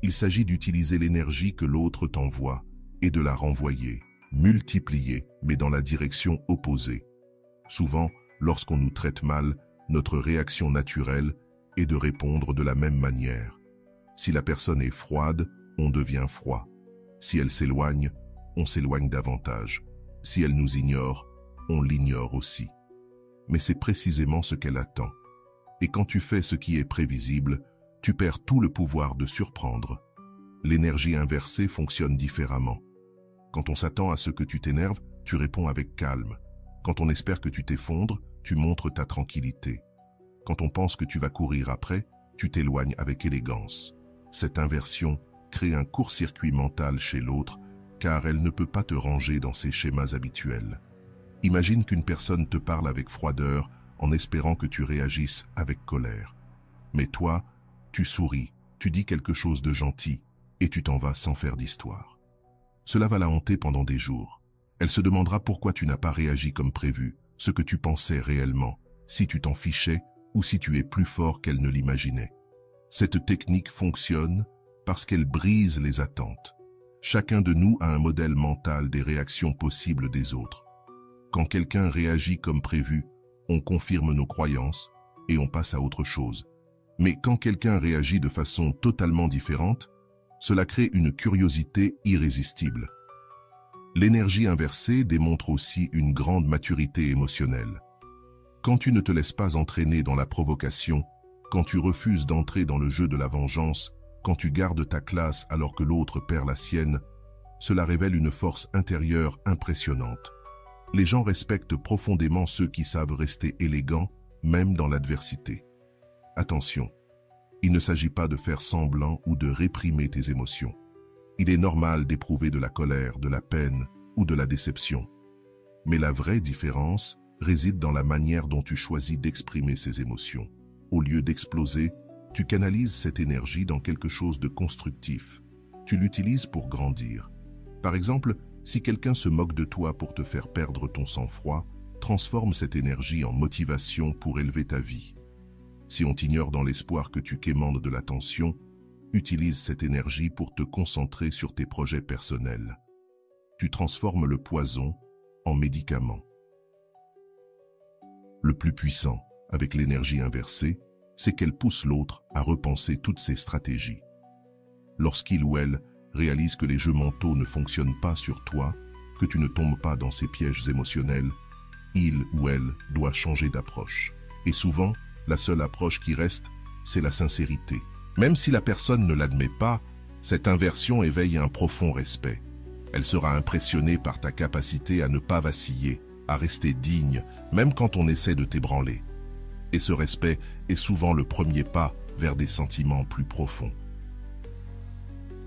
Il s'agit d'utiliser l'énergie que l'autre t'envoie et de la renvoyer, multiplier, mais dans la direction opposée. Souvent, lorsqu'on nous traite mal, notre réaction naturelle est de répondre de la même manière. Si la personne est froide, on devient froid. Si elle s'éloigne, on s'éloigne davantage. Si elle nous ignore, on l'ignore aussi. Mais c'est précisément ce qu'elle attend. Et quand tu fais ce qui est prévisible, tu perds tout le pouvoir de surprendre. L'énergie inversée fonctionne différemment. Quand on s'attend à ce que tu t'énerves, tu réponds avec calme. Quand on espère que tu t'effondres, tu montres ta tranquillité. Quand on pense que tu vas courir après, tu t'éloignes avec élégance. Cette inversion crée un court-circuit mental chez l'autre, car elle ne peut pas te ranger dans ses schémas habituels. Imagine qu'une personne te parle avec froideur en espérant que tu réagisses avec colère. Mais toi, tu souris, tu dis quelque chose de gentil et tu t'en vas sans faire d'histoire. Cela va la hanter pendant des jours. Elle se demandera pourquoi tu n'as pas réagi comme prévu, ce que tu pensais réellement, si tu t'en fichais ou si tu es plus fort qu'elle ne l'imaginait. Cette technique fonctionne parce qu'elle brise les attentes. Chacun de nous a un modèle mental des réactions possibles des autres. Quand quelqu'un réagit comme prévu, on confirme nos croyances et on passe à autre chose. Mais quand quelqu'un réagit de façon totalement différente, cela crée une curiosité irrésistible. L'énergie inversée démontre aussi une grande maturité émotionnelle. Quand tu ne te laisses pas entraîner dans la provocation, quand tu refuses d'entrer dans le jeu de la vengeance, quand tu gardes ta classe alors que l'autre perd la sienne, cela révèle une force intérieure impressionnante. Les gens respectent profondément ceux qui savent rester élégants, même dans l'adversité. Attention, il ne s'agit pas de faire semblant ou de réprimer tes émotions. Il est normal d'éprouver de la colère, de la peine ou de la déception. Mais la vraie différence réside dans la manière dont tu choisis d'exprimer ces émotions. Au lieu d'exploser, tu canalises cette énergie dans quelque chose de constructif. Tu l'utilises pour grandir. Par exemple, si quelqu'un se moque de toi pour te faire perdre ton sang-froid, transforme cette énergie en motivation pour élever ta vie. Si on t'ignore dans l'espoir que tu quémandes de l'attention, utilise cette énergie pour te concentrer sur tes projets personnels. Tu transformes le poison en médicament. Le plus puissant, avec l'énergie inversée, c'est qu'elle pousse l'autre à repenser toutes ses stratégies. Lorsqu'il ou elle réalise que les jeux mentaux ne fonctionnent pas sur toi, que tu ne tombes pas dans ces pièges émotionnels, il ou elle doit changer d'approche. Et souvent, la seule approche qui reste, c'est la sincérité. Même si la personne ne l'admet pas, cette inversion éveille un profond respect. Elle sera impressionnée par ta capacité à ne pas vaciller, à rester digne, même quand on essaie de t'ébranler. Et ce respect est souvent le premier pas vers des sentiments plus profonds.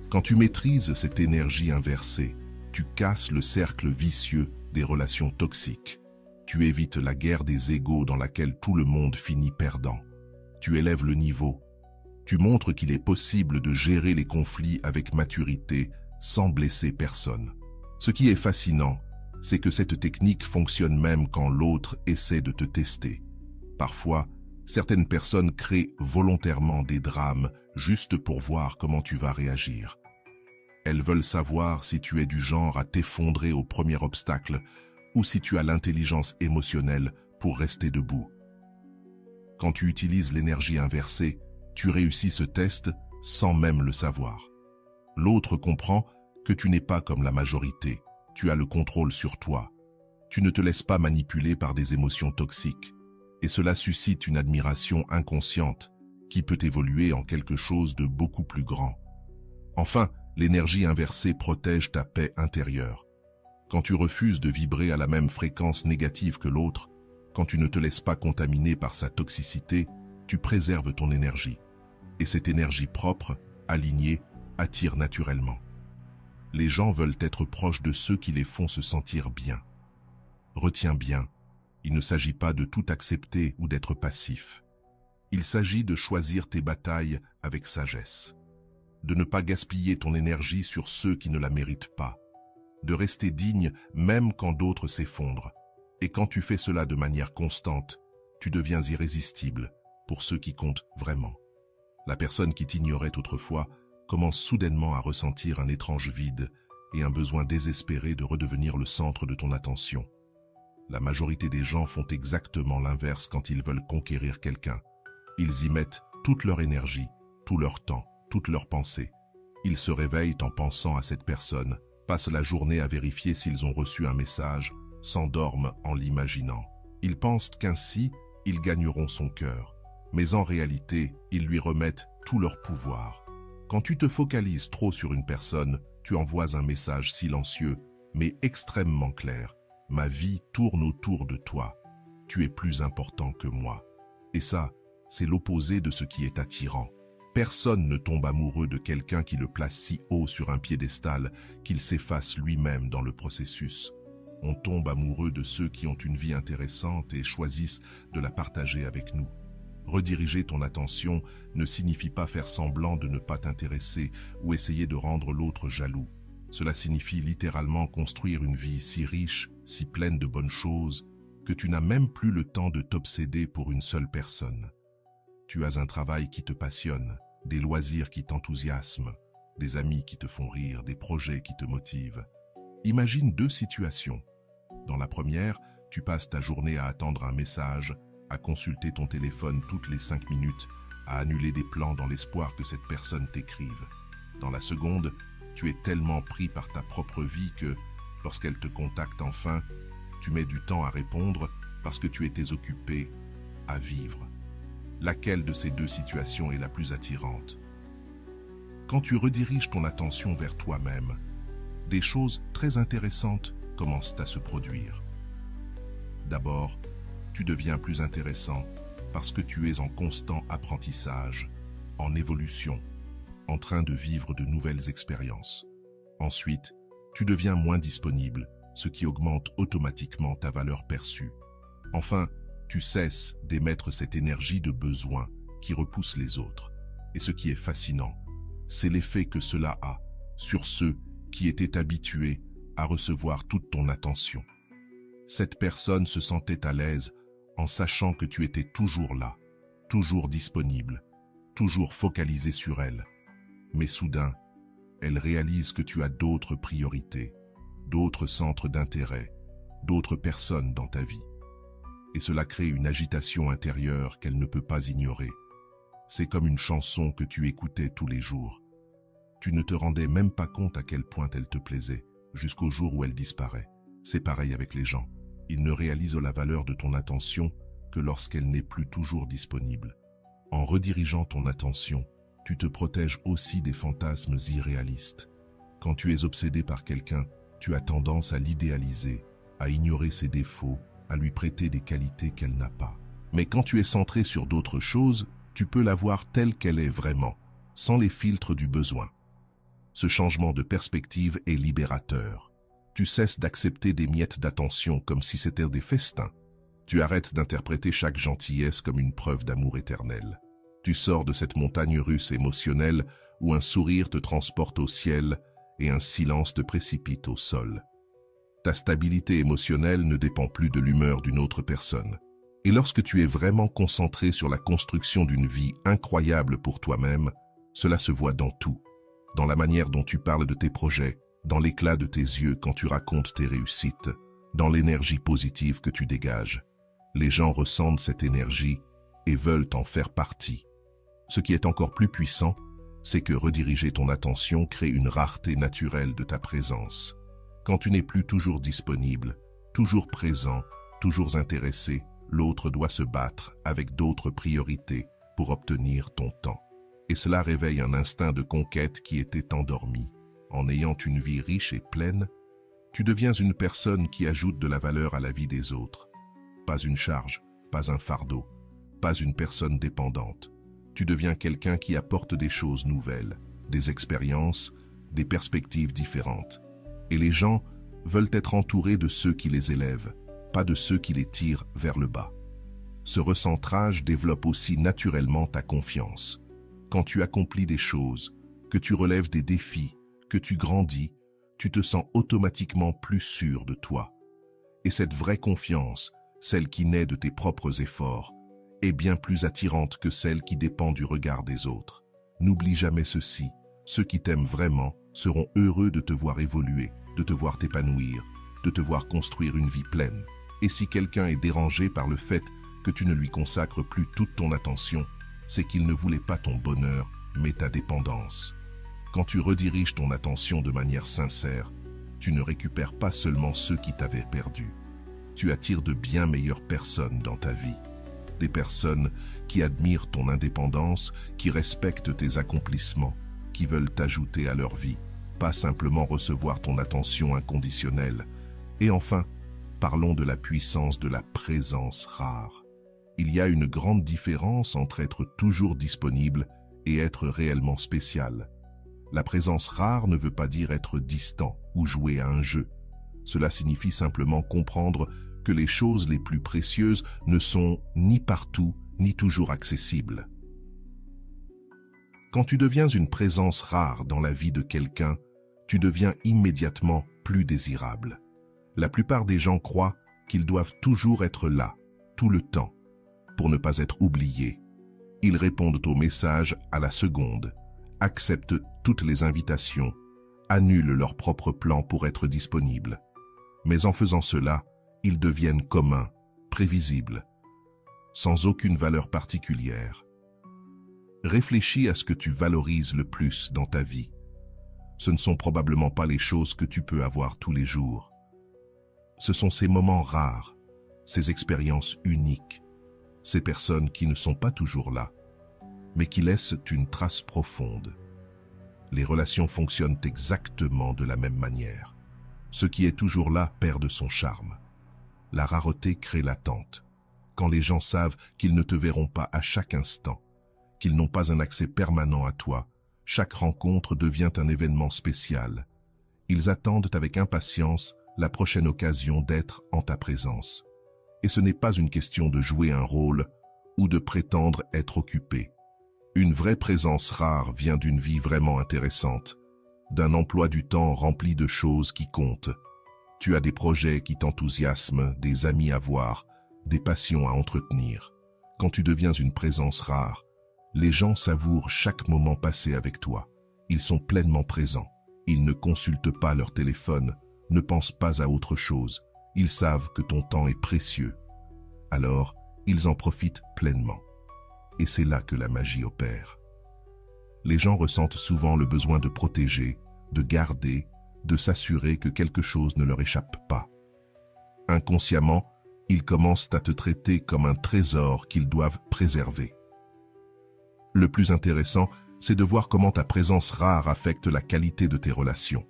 Quand tu maîtrises cette énergie inversée, tu casses le cercle vicieux des relations toxiques. Tu évites la guerre des égos dans laquelle tout le monde finit perdant. Tu élèves le niveau. Tu montres qu'il est possible de gérer les conflits avec maturité sans blesser personne. Ce qui est fascinant, c'est que cette technique fonctionne même quand l'autre essaie de te tester. Parfois, certaines personnes créent volontairement des drames juste pour voir comment tu vas réagir. Elles veulent savoir si tu es du genre à t'effondrer au premier obstacle ou si tu as l'intelligence émotionnelle pour rester debout. Quand tu utilises l'énergie inversée, tu réussis ce test sans même le savoir. L'autre comprend que tu n'es pas comme la majorité, tu as le contrôle sur toi. Tu ne te laisses pas manipuler par des émotions toxiques. Et cela suscite une admiration inconsciente qui peut évoluer en quelque chose de beaucoup plus grand. Enfin, l'énergie inversée protège ta paix intérieure. Quand tu refuses de vibrer à la même fréquence négative que l'autre, quand tu ne te laisses pas contaminer par sa toxicité, tu préserves ton énergie. Et cette énergie propre, alignée, attire naturellement. Les gens veulent être proches de ceux qui les font se sentir bien. Retiens bien, il ne s'agit pas de tout accepter ou d'être passif. Il s'agit de choisir tes batailles avec sagesse. De ne pas gaspiller ton énergie sur ceux qui ne la méritent pas. De rester digne même quand d'autres s'effondrent. Et quand tu fais cela de manière constante, tu deviens irrésistible pour ceux qui comptent vraiment. La personne qui t'ignorait autrefois commence soudainement à ressentir un étrange vide et un besoin désespéré de redevenir le centre de ton attention. La majorité des gens font exactement l'inverse quand ils veulent conquérir quelqu'un. Ils y mettent toute leur énergie, tout leur temps, toute leur pensée. Ils se réveillent en pensant à cette personne, passent la journée à vérifier s'ils ont reçu un message, s'endorment en l'imaginant. Ils pensent qu'ainsi, ils gagneront son cœur. Mais en réalité, ils lui remettent tout leur pouvoir. Quand tu te focalises trop sur une personne, tu envoies un message silencieux, mais extrêmement clair. Ma vie tourne autour de toi. Tu es plus important que moi. Et ça, c'est l'opposé de ce qui est attirant. Personne ne tombe amoureux de quelqu'un qui le place si haut sur un piédestal qu'il s'efface lui-même dans le processus. On tombe amoureux de ceux qui ont une vie intéressante et choisissent de la partager avec nous. Rediriger ton attention ne signifie pas faire semblant de ne pas t'intéresser ou essayer de rendre l'autre jaloux. Cela signifie littéralement construire une vie si riche, si pleine de bonnes choses, que tu n'as même plus le temps de t'obséder pour une seule personne. Tu as un travail qui te passionne, des loisirs qui t'enthousiasment, des amis qui te font rire, des projets qui te motivent. Imagine deux situations. Dans la première, tu passes ta journée à attendre un message, à consulter ton téléphone toutes les 5 minutes, à annuler des plans dans l'espoir que cette personne t'écrive. Dans la seconde, tu es tellement pris par ta propre vie que, lorsqu'elle te contacte enfin, tu mets du temps à répondre parce que tu étais occupé à vivre. Laquelle de ces deux situations est la plus attirante? Quand tu rediriges ton attention vers toi-même, des choses très intéressantes commencent à se produire. D'abord, tu deviens plus intéressant parce que tu es en constant apprentissage, en évolution, en train de vivre de nouvelles expériences. Ensuite, tu deviens moins disponible ce qui augmente automatiquement ta valeur perçue. Enfin, tu cesses d'émettre cette énergie de besoin qui repousse les autres. Et ce qui est fascinant, c'est l'effet que cela a sur ceux qui étaient habitués à recevoir toute ton attention. Cette personne se sentait à l'aise en sachant que tu étais toujours là, toujours disponible, toujours focalisé sur elle. Mais soudain, elle réalise que tu as d'autres priorités, d'autres centres d'intérêt, d'autres personnes dans ta vie. Et cela crée une agitation intérieure qu'elle ne peut pas ignorer. C'est comme une chanson que tu écoutais tous les jours. Tu ne te rendais même pas compte à quel point elle te plaisait, jusqu'au jour où elle disparaît. C'est pareil avec les gens. Ils ne réalisent la valeur de ton attention que lorsqu'elle n'est plus toujours disponible. En redirigeant ton attention, tu te protèges aussi des fantasmes irréalistes. Quand tu es obsédé par quelqu'un, tu as tendance à l'idéaliser, à ignorer ses défauts, à lui prêter des qualités qu'elle n'a pas. Mais quand tu es centré sur d'autres choses, tu peux la voir telle qu'elle est vraiment, sans les filtres du besoin. Ce changement de perspective est libérateur. Tu cesses d'accepter des miettes d'attention comme si c'était des festins. Tu arrêtes d'interpréter chaque gentillesse comme une preuve d'amour éternel. Tu sors de cette montagne russe émotionnelle où un sourire te transporte au ciel et un silence te précipite au sol. Ta stabilité émotionnelle ne dépend plus de l'humeur d'une autre personne. Et lorsque tu es vraiment concentré sur la construction d'une vie incroyable pour toi-même, cela se voit dans tout. Dans la manière dont tu parles de tes projets, dans l'éclat de tes yeux quand tu racontes tes réussites, dans l'énergie positive que tu dégages. Les gens ressentent cette énergie et veulent en faire partie. Ce qui est encore plus puissant, c'est que rediriger ton attention crée une rareté naturelle de ta présence. Quand tu n'es plus toujours disponible, toujours présent, toujours intéressé, l'autre doit se battre avec d'autres priorités pour obtenir ton temps. Et cela réveille un instinct de conquête qui était endormi. En ayant une vie riche et pleine, tu deviens une personne qui ajoute de la valeur à la vie des autres. Pas une charge, pas un fardeau, pas une personne dépendante. Tu deviens quelqu'un qui apporte des choses nouvelles, des expériences, des perspectives différentes. Et les gens veulent être entourés de ceux qui les élèvent, pas de ceux qui les tirent vers le bas. Ce recentrage développe aussi naturellement ta confiance. Quand tu accomplis des choses, que tu relèves des défis, que tu grandis, tu te sens automatiquement plus sûr de toi. Et cette vraie confiance, celle qui naît de tes propres efforts, est bien plus attirante que celle qui dépend du regard des autres. N'oublie jamais ceci, ceux qui t'aiment vraiment seront heureux de te voir évoluer, de te voir t'épanouir, de te voir construire une vie pleine. Et si quelqu'un est dérangé par le fait que tu ne lui consacres plus toute ton attention, c'est qu'il ne voulait pas ton bonheur, mais ta dépendance. Quand tu rediriges ton attention de manière sincère, tu ne récupères pas seulement ceux qui t'avaient perdu. Tu attires de bien meilleures personnes dans ta vie. Des personnes qui admirent ton indépendance, qui respectent tes accomplissements, qui veulent t'ajouter à leur vie, pas simplement recevoir ton attention inconditionnelle. Et enfin, parlons de la puissance de la présence rare. Il y a une grande différence entre être toujours disponible et être réellement spécial. La présence rare ne veut pas dire être distant ou jouer à un jeu. Cela signifie simplement comprendre que les choses les plus précieuses ne sont ni partout, ni toujours accessibles. Quand tu deviens une présence rare dans la vie de quelqu'un, tu deviens immédiatement plus désirable. La plupart des gens croient qu'ils doivent toujours être là, tout le temps, pour ne pas être oubliés. Ils répondent aux messages à la seconde, acceptent toutes les invitations, annulent leurs propres plans pour être disponibles. Mais en faisant cela, ils deviennent communs, prévisibles, sans aucune valeur particulière. Réfléchis à ce que tu valorises le plus dans ta vie. Ce ne sont probablement pas les choses que tu peux avoir tous les jours. Ce sont ces moments rares, ces expériences uniques, ces personnes qui ne sont pas toujours là, mais qui laissent une trace profonde. Les relations fonctionnent exactement de la même manière. Ce qui est toujours là perd de son charme. La rareté crée l'attente. Quand les gens savent qu'ils ne te verront pas à chaque instant, qu'ils n'ont pas un accès permanent à toi, chaque rencontre devient un événement spécial. Ils attendent avec impatience la prochaine occasion d'être en ta présence. Et ce n'est pas une question de jouer un rôle ou de prétendre être occupé. Une vraie présence rare vient d'une vie vraiment intéressante, d'un emploi du temps rempli de choses qui comptent. Tu as des projets qui t'enthousiasment, des amis à voir, des passions à entretenir. Quand tu deviens une présence rare, les gens savourent chaque moment passé avec toi. Ils sont pleinement présents. Ils ne consultent pas leur téléphone, ne pensent pas à autre chose. Ils savent que ton temps est précieux. Alors, ils en profitent pleinement. Et c'est là que la magie opère. Les gens ressentent souvent le besoin de protéger, de garder, de s'assurer que quelque chose ne leur échappe pas. Inconsciemment, ils commencent à te traiter comme un trésor qu'ils doivent préserver. Le plus intéressant, c'est de voir comment ta présence rare affecte la qualité de tes relations.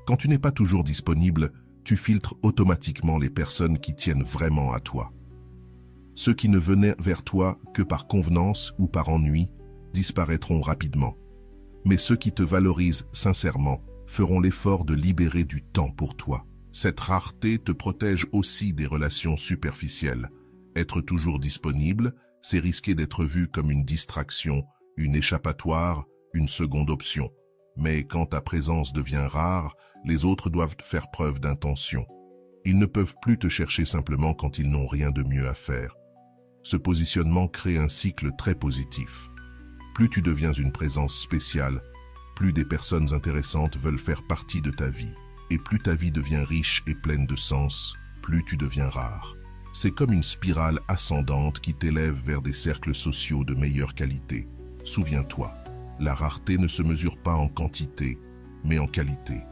Quand tu n'es pas toujours disponible, tu filtres automatiquement les personnes qui tiennent vraiment à toi. Ceux qui ne venaient vers toi que par convenance ou par ennui disparaîtront rapidement. Mais ceux qui te valorisent sincèrement feront l'effort de libérer du temps pour toi. Cette rareté te protège aussi des relations superficielles. Être toujours disponible, c'est risquer d'être vu comme une distraction, une échappatoire, une seconde option. Mais quand ta présence devient rare, les autres doivent faire preuve d'intention. Ils ne peuvent plus te chercher simplement quand ils n'ont rien de mieux à faire. Ce positionnement crée un cycle très positif. Plus tu deviens une présence spéciale, plus des personnes intéressantes veulent faire partie de ta vie. Et plus ta vie devient riche et pleine de sens, plus tu deviens rare. C'est comme une spirale ascendante qui t'élève vers des cercles sociaux de meilleure qualité. Souviens-toi, la rareté ne se mesure pas en quantité, mais en qualité.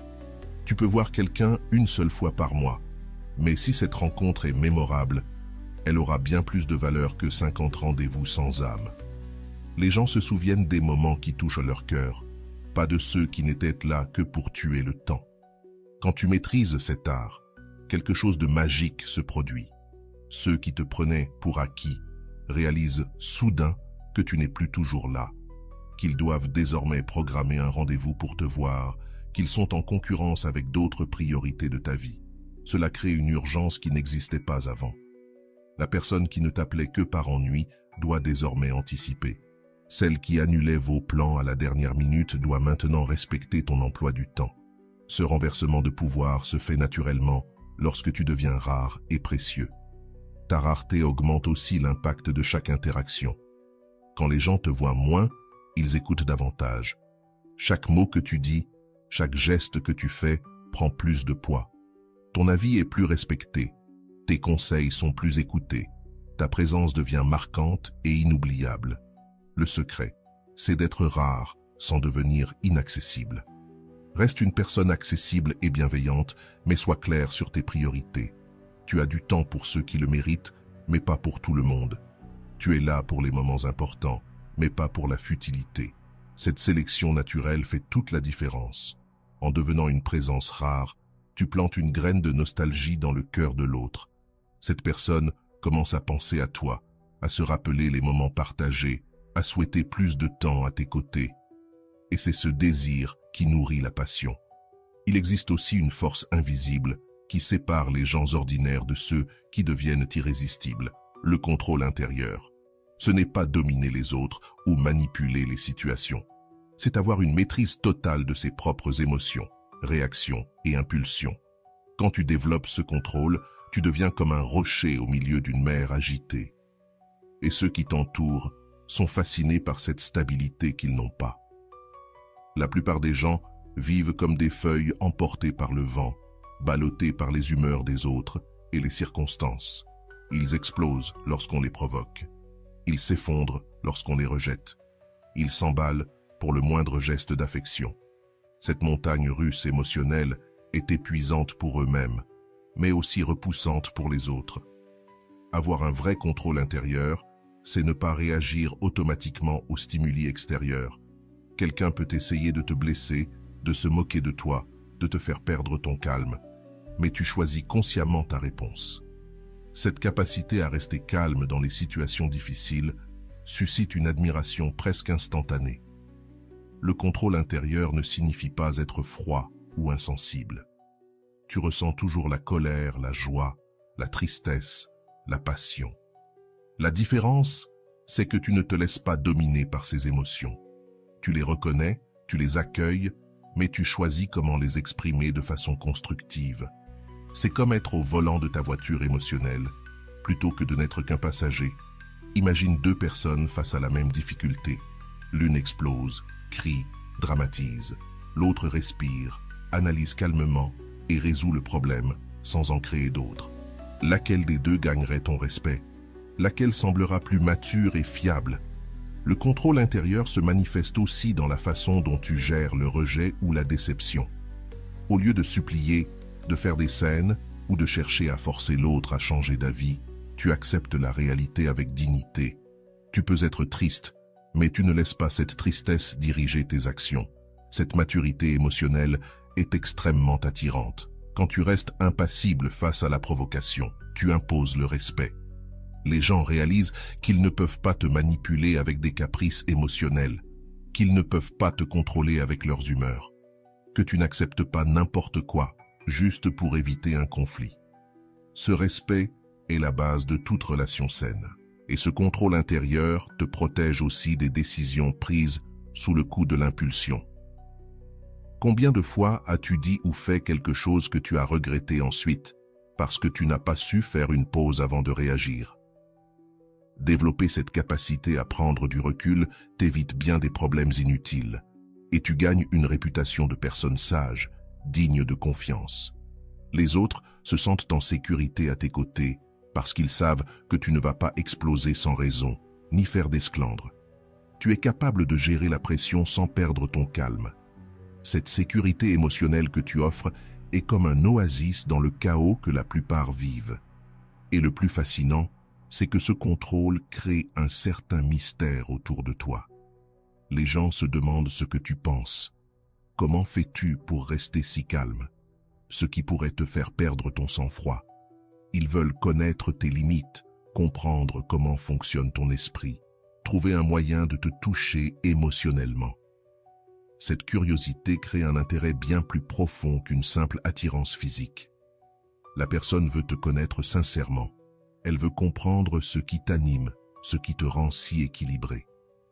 Tu peux voir quelqu'un une seule fois par mois, mais si cette rencontre est mémorable, elle aura bien plus de valeur que 50 rendez-vous sans âme. Les gens se souviennent des moments qui touchent leur cœur, pas de ceux qui n'étaient là que pour tuer le temps. Quand tu maîtrises cet art, quelque chose de magique se produit. Ceux qui te prenaient pour acquis réalisent soudain que tu n'es plus toujours là, qu'ils doivent désormais programmer un rendez-vous pour te voir, qu'ils sont en concurrence avec d'autres priorités de ta vie. Cela crée une urgence qui n'existait pas avant. La personne qui ne t'appelait que par ennui doit désormais anticiper. Celle qui annulait vos plans à la dernière minute doit maintenant respecter ton emploi du temps. Ce renversement de pouvoir se fait naturellement lorsque tu deviens rare et précieux. Ta rareté augmente aussi l'impact de chaque interaction. Quand les gens te voient moins, ils écoutent davantage. Chaque mot que tu dis, chaque geste que tu fais prend plus de poids. Ton avis est plus respecté, tes conseils sont plus écoutés, ta présence devient marquante et inoubliable. Le secret, c'est d'être rare sans devenir inaccessible. Reste une personne accessible et bienveillante, mais sois clair sur tes priorités. Tu as du temps pour ceux qui le méritent, mais pas pour tout le monde. Tu es là pour les moments importants, mais pas pour la futilité. Cette sélection naturelle fait toute la différence. En devenant une présence rare, tu plantes une graine de nostalgie dans le cœur de l'autre. Cette personne commence à penser à toi, à se rappeler les moments partagés, à souhaiter plus de temps à tes côtés. Et c'est ce désir qui nourrit la passion. Il existe aussi une force invisible qui sépare les gens ordinaires de ceux qui deviennent irrésistibles, le contrôle intérieur. Ce n'est pas dominer les autres ou manipuler les situations. C'est avoir une maîtrise totale de ses propres émotions, réactions et impulsions. Quand tu développes ce contrôle, tu deviens comme un rocher au milieu d'une mer agitée. Et ceux qui t'entourent sont fascinés par cette stabilité qu'ils n'ont pas. La plupart des gens vivent comme des feuilles emportées par le vent, ballottées par les humeurs des autres et les circonstances. Ils explosent lorsqu'on les provoque. Ils s'effondrent lorsqu'on les rejette. Ils s'emballent pour le moindre geste d'affection. Cette montagne russe émotionnelle est épuisante pour eux-mêmes, mais aussi repoussante pour les autres. Avoir un vrai contrôle intérieur, c'est ne pas réagir automatiquement aux stimuli extérieurs. Quelqu'un peut essayer de te blesser, de se moquer de toi, de te faire perdre ton calme, mais tu choisis consciemment ta réponse. Cette capacité à rester calme dans les situations difficiles suscite une admiration presque instantanée. Le contrôle intérieur ne signifie pas être froid ou insensible. tu ressens toujours la colère, la joie, la tristesse, la passion. La différence, c'est que tu ne te laisses pas dominer par ces émotions. Tu les reconnais, tu les accueilles, mais tu choisis comment les exprimer de façon constructive. C'est comme être au volant de ta voiture émotionnelle, plutôt que de n'être qu'un passager. Imagine deux personnes face à la même difficulté. L'une explose, crie, dramatise. L'autre respire, analyse calmement et résout le problème sans en créer d'autres. Laquelle des deux gagnerait ton respect? Laquelle semblera plus mature et fiable? Le contrôle intérieur se manifeste aussi dans la façon dont tu gères le rejet ou la déception. Au lieu de supplier, de faire des scènes ou de chercher à forcer l'autre à changer d'avis, tu acceptes la réalité avec dignité. Tu peux être triste, mais tu ne laisses pas cette tristesse diriger tes actions. Cette maturité émotionnelle est extrêmement attirante. Quand tu restes impassible face à la provocation, tu imposes le respect. Les gens réalisent qu'ils ne peuvent pas te manipuler avec des caprices émotionnels, qu'ils ne peuvent pas te contrôler avec leurs humeurs, que tu n'acceptes pas n'importe quoi, juste pour éviter un conflit. Ce respect est la base de toute relation saine, et ce contrôle intérieur te protège aussi des décisions prises sous le coup de l'impulsion. Combien de fois as-tu dit ou fait quelque chose que tu as regretté ensuite parce que tu n'as pas su faire une pause avant de réagir? Développer cette capacité à prendre du recul t'évite bien des problèmes inutiles et tu gagnes une réputation de personne sage, digne de confiance. Les autres se sentent en sécurité à tes côtés parce qu'ils savent que tu ne vas pas exploser sans raison, ni faire d'esclandre. Tu es capable de gérer la pression sans perdre ton calme. Cette sécurité émotionnelle que tu offres est comme un oasis dans le chaos que la plupart vivent. Et le plus fascinant, c'est que ce contrôle crée un certain mystère autour de toi. Les gens se demandent ce que tu penses. Comment fais-tu pour rester si calme? Ce qui pourrait te faire perdre ton sang-froid. Ils veulent connaître tes limites, comprendre comment fonctionne ton esprit, trouver un moyen de te toucher émotionnellement. Cette curiosité crée un intérêt bien plus profond qu'une simple attirance physique. La personne veut te connaître sincèrement. Elle veut comprendre ce qui t'anime, ce qui te rend si équilibré.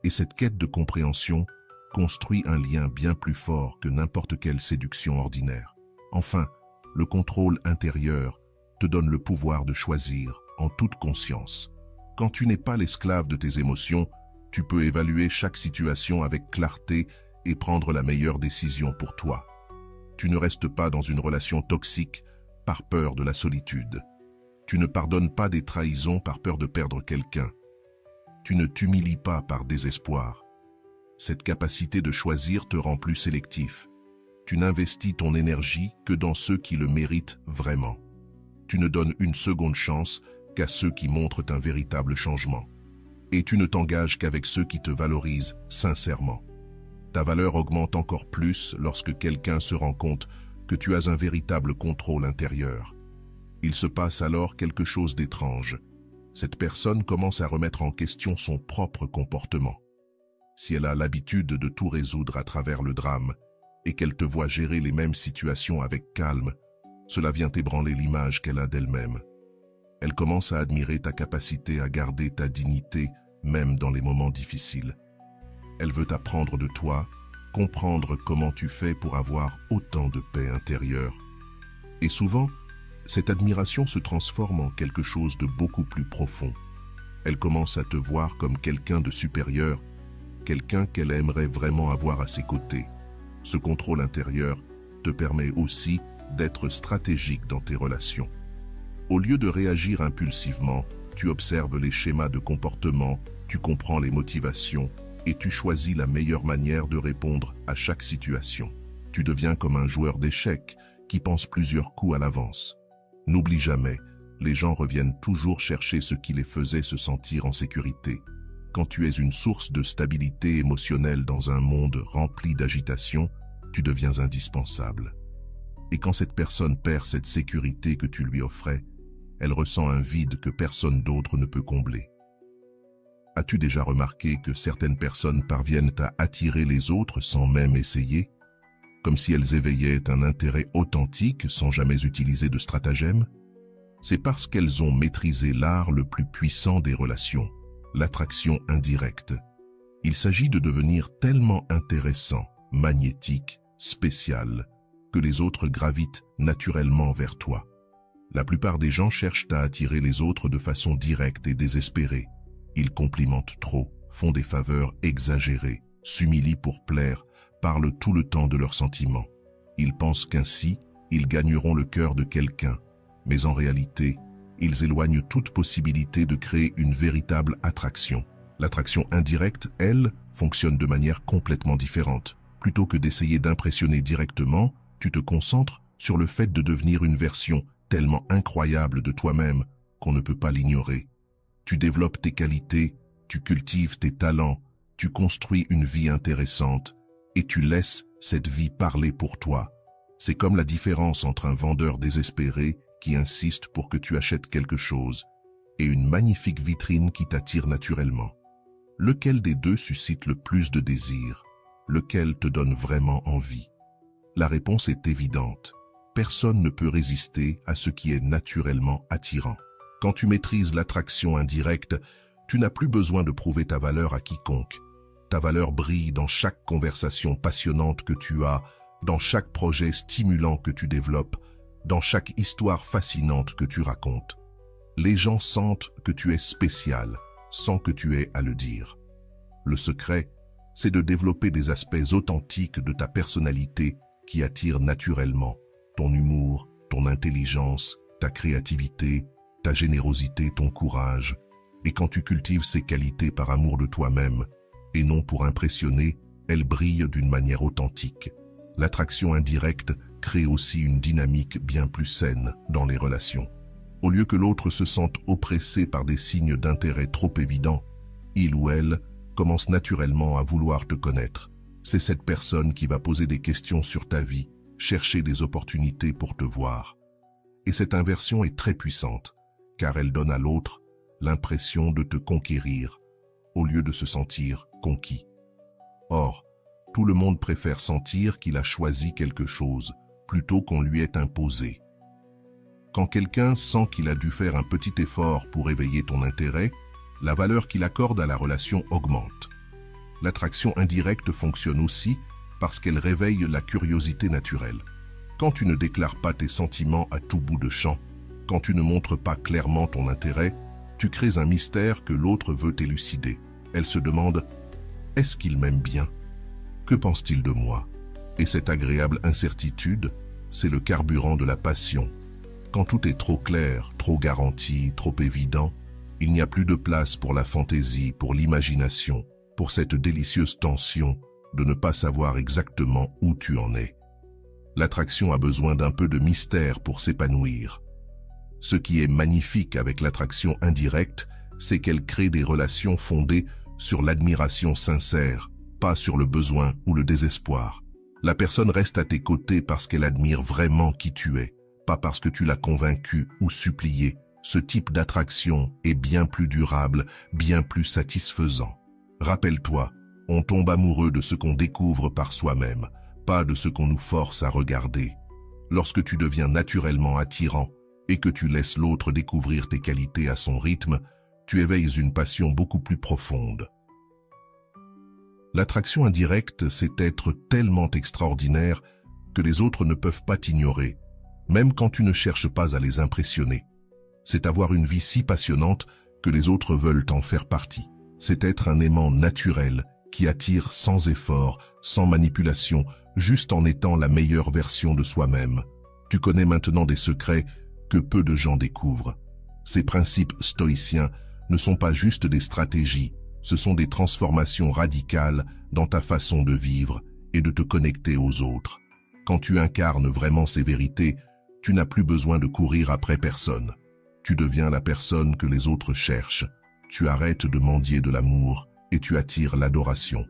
Et cette quête de compréhension construit un lien bien plus fort que n'importe quelle séduction ordinaire. Enfin, le contrôle intérieur te donne le pouvoir de choisir en toute conscience. Quand tu n'es pas l'esclave de tes émotions, tu peux évaluer chaque situation avec clarté et prendre la meilleure décision pour toi. Tu ne restes pas dans une relation toxique par peur de la solitude. Tu ne pardonnes pas des trahisons par peur de perdre quelqu'un. Tu ne t'humilies pas par désespoir. Cette capacité de choisir te rend plus sélectif. Tu n'investis ton énergie que dans ceux qui le méritent vraiment. Tu ne donnes une seconde chance qu'à ceux qui montrent un véritable changement. Et tu ne t'engages qu'avec ceux qui te valorisent sincèrement. Ta valeur augmente encore plus lorsque quelqu'un se rend compte que tu as un véritable contrôle intérieur. Il se passe alors quelque chose d'étrange. Cette personne commence à remettre en question son propre comportement. Si elle a l'habitude de tout résoudre à travers le drame et qu'elle te voit gérer les mêmes situations avec calme, cela vient ébranler l'image qu'elle a d'elle-même. Elle commence à admirer ta capacité à garder ta dignité même dans les moments difficiles. Elle veut apprendre de toi, comprendre comment tu fais pour avoir autant de paix intérieure. Et souvent, cette admiration se transforme en quelque chose de beaucoup plus profond. Elle commence à te voir comme quelqu'un de supérieur, quelqu'un qu'elle aimerait vraiment avoir à ses côtés. Ce contrôle intérieur te permet aussi d'être stratégique dans tes relations. Au lieu de réagir impulsivement, tu observes les schémas de comportement, tu comprends les motivations et tu choisis la meilleure manière de répondre à chaque situation. Tu deviens comme un joueur d'échecs qui pense plusieurs coups à l'avance. N'oublie jamais, les gens reviennent toujours chercher ce qui les faisait se sentir en sécurité. Quand tu es une source de stabilité émotionnelle dans un monde rempli d'agitation, tu deviens indispensable. Et quand cette personne perd cette sécurité que tu lui offrais, elle ressent un vide que personne d'autre ne peut combler. As-tu déjà remarqué que certaines personnes parviennent à attirer les autres sans même essayer? comme si elles éveillaient un intérêt authentique sans jamais utiliser de stratagème? C'est parce qu'elles ont maîtrisé l'art le plus puissant des relations, l'attraction indirecte. Il s'agit de devenir tellement intéressant, magnétique, spécial, que les autres gravitent naturellement vers toi. La plupart des gens cherchent à attirer les autres de façon directe et désespérée. Ils complimentent trop, font des faveurs exagérées, s'humilient pour plaire, parlent tout le temps de leurs sentiments. Ils pensent qu'ainsi, ils gagneront le cœur de quelqu'un, mais en réalité, ils éloignent toute possibilité de créer une véritable attraction. L'attraction indirecte, elle, fonctionne de manière complètement différente. Plutôt que d'essayer d'impressionner directement, tu te concentres sur le fait de devenir une version tellement incroyable de toi-même qu'on ne peut pas l'ignorer. Tu développes tes qualités, tu cultives tes talents, tu construis une vie intéressante et tu laisses cette vie parler pour toi. C'est comme la différence entre un vendeur désespéré qui insiste pour que tu achètes quelque chose et une magnifique vitrine qui t'attire naturellement. Lequel des deux suscite le plus de désir? Lequel te donne vraiment envie? La réponse est évidente. Personne ne peut résister à ce qui est naturellement attirant. Quand tu maîtrises l'attraction indirecte, tu n'as plus besoin de prouver ta valeur à quiconque. Ta valeur brille dans chaque conversation passionnante que tu as, dans chaque projet stimulant que tu développes, dans chaque histoire fascinante que tu racontes. Les gens sentent que tu es spécial, sans que tu aies à le dire. Le secret, c'est de développer des aspects authentiques de ta personnalité qui attirent naturellement. Ton humour, ton intelligence, ta créativité, ta générosité, ton courage. Et quand tu cultives ces qualités par amour de toi-même, et non pour impressionner, elles brillent d'une manière authentique. L'attraction indirecte crée aussi une dynamique bien plus saine dans les relations. Au lieu que l'autre se sente oppressé par des signes d'intérêt trop évidents, il ou elle commence naturellement à vouloir te connaître. C'est cette personne qui va poser des questions sur ta vie, chercher des opportunités pour te voir. Et cette inversion est très puissante, car elle donne à l'autre l'impression de te conquérir, au lieu de se sentir conquis. Or, tout le monde préfère sentir qu'il a choisi quelque chose, plutôt qu'on lui ait imposé. Quand quelqu'un sent qu'il a dû faire un petit effort pour éveiller ton intérêt, la valeur qu'il accorde à la relation augmente. L'attraction indirecte fonctionne aussi parce qu'elle réveille la curiosité naturelle. Quand tu ne déclares pas tes sentiments à tout bout de champ, quand tu ne montres pas clairement ton intérêt, tu crées un mystère que l'autre veut élucider. Elle se demande « Est-ce qu'il m'aime bien? Que pense-t-il de moi ?» Et cette agréable incertitude, c'est le carburant de la passion. Quand tout est trop clair, trop garanti, trop évident, il n'y a plus de place pour la fantaisie, pour l'imagination, pour cette délicieuse tension de ne pas savoir exactement où tu en es. L'attraction a besoin d'un peu de mystère pour s'épanouir. Ce qui est magnifique avec l'attraction indirecte, c'est qu'elle crée des relations fondées sur l'admiration sincère, pas sur le besoin ou le désespoir. La personne reste à tes côtés parce qu'elle admire vraiment qui tu es, pas parce que tu l'as convaincu ou supplié. Ce type d'attraction est bien plus durable, bien plus satisfaisant. Rappelle-toi, on tombe amoureux de ce qu'on découvre par soi-même, pas de ce qu'on nous force à regarder. Lorsque tu deviens naturellement attirant et que tu laisses l'autre découvrir tes qualités à son rythme, tu éveilles une passion beaucoup plus profonde. L'attraction indirecte, c'est être tellement extraordinaire que les autres ne peuvent pas t'ignorer, même quand tu ne cherches pas à les impressionner. C'est avoir une vie si passionnante que les autres veulent en faire partie. C'est être un aimant naturel qui attire sans effort, sans manipulation, juste en étant la meilleure version de soi-même. Tu connais maintenant des secrets que peu de gens découvrent. Ces principes stoïciens ne sont pas juste des stratégies, ce sont des transformations radicales dans ta façon de vivre et de te connecter aux autres. Quand tu incarnes vraiment ces vérités, tu n'as plus besoin de courir après personne. Tu deviens la personne que les autres cherchent. Tu arrêtes de mendier de l'amour et tu attires l'adoration.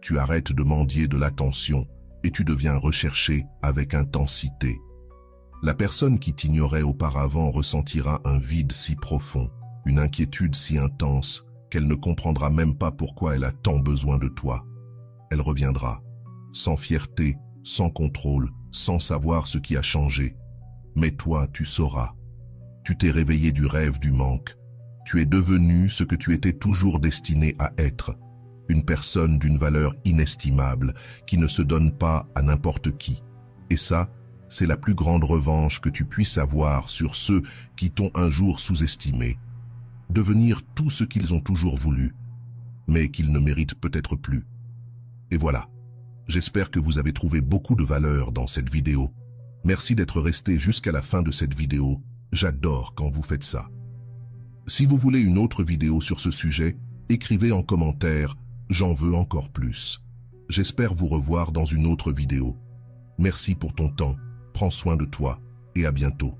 Tu arrêtes de mendier de l'attention et tu deviens recherché avec intensité. La personne qui t'ignorait auparavant ressentira un vide si profond, une inquiétude si intense qu'elle ne comprendra même pas pourquoi elle a tant besoin de toi. Elle reviendra, sans fierté sans contrôle, sans savoir ce qui a changé. Mais toi, tu sauras. Tu t'es réveillé du rêve du manque. Tu es devenu ce que tu étais toujours destiné à être. Une personne d'une valeur inestimable, qui ne se donne pas à n'importe qui. Et ça, c'est la plus grande revanche que tu puisses avoir sur ceux qui t'ont un jour sous-estimé. Devenir tout ce qu'ils ont toujours voulu, mais qu'ils ne méritent peut-être plus. Et voilà. J'espère que vous avez trouvé beaucoup de valeur dans cette vidéo. Merci d'être resté jusqu'à la fin de cette vidéo. J'adore quand vous faites ça. Si vous voulez une autre vidéo sur ce sujet, écrivez en commentaire « J'en veux encore plus ». J'espère vous revoir dans une autre vidéo. Merci pour ton temps, prends soin de toi et à bientôt.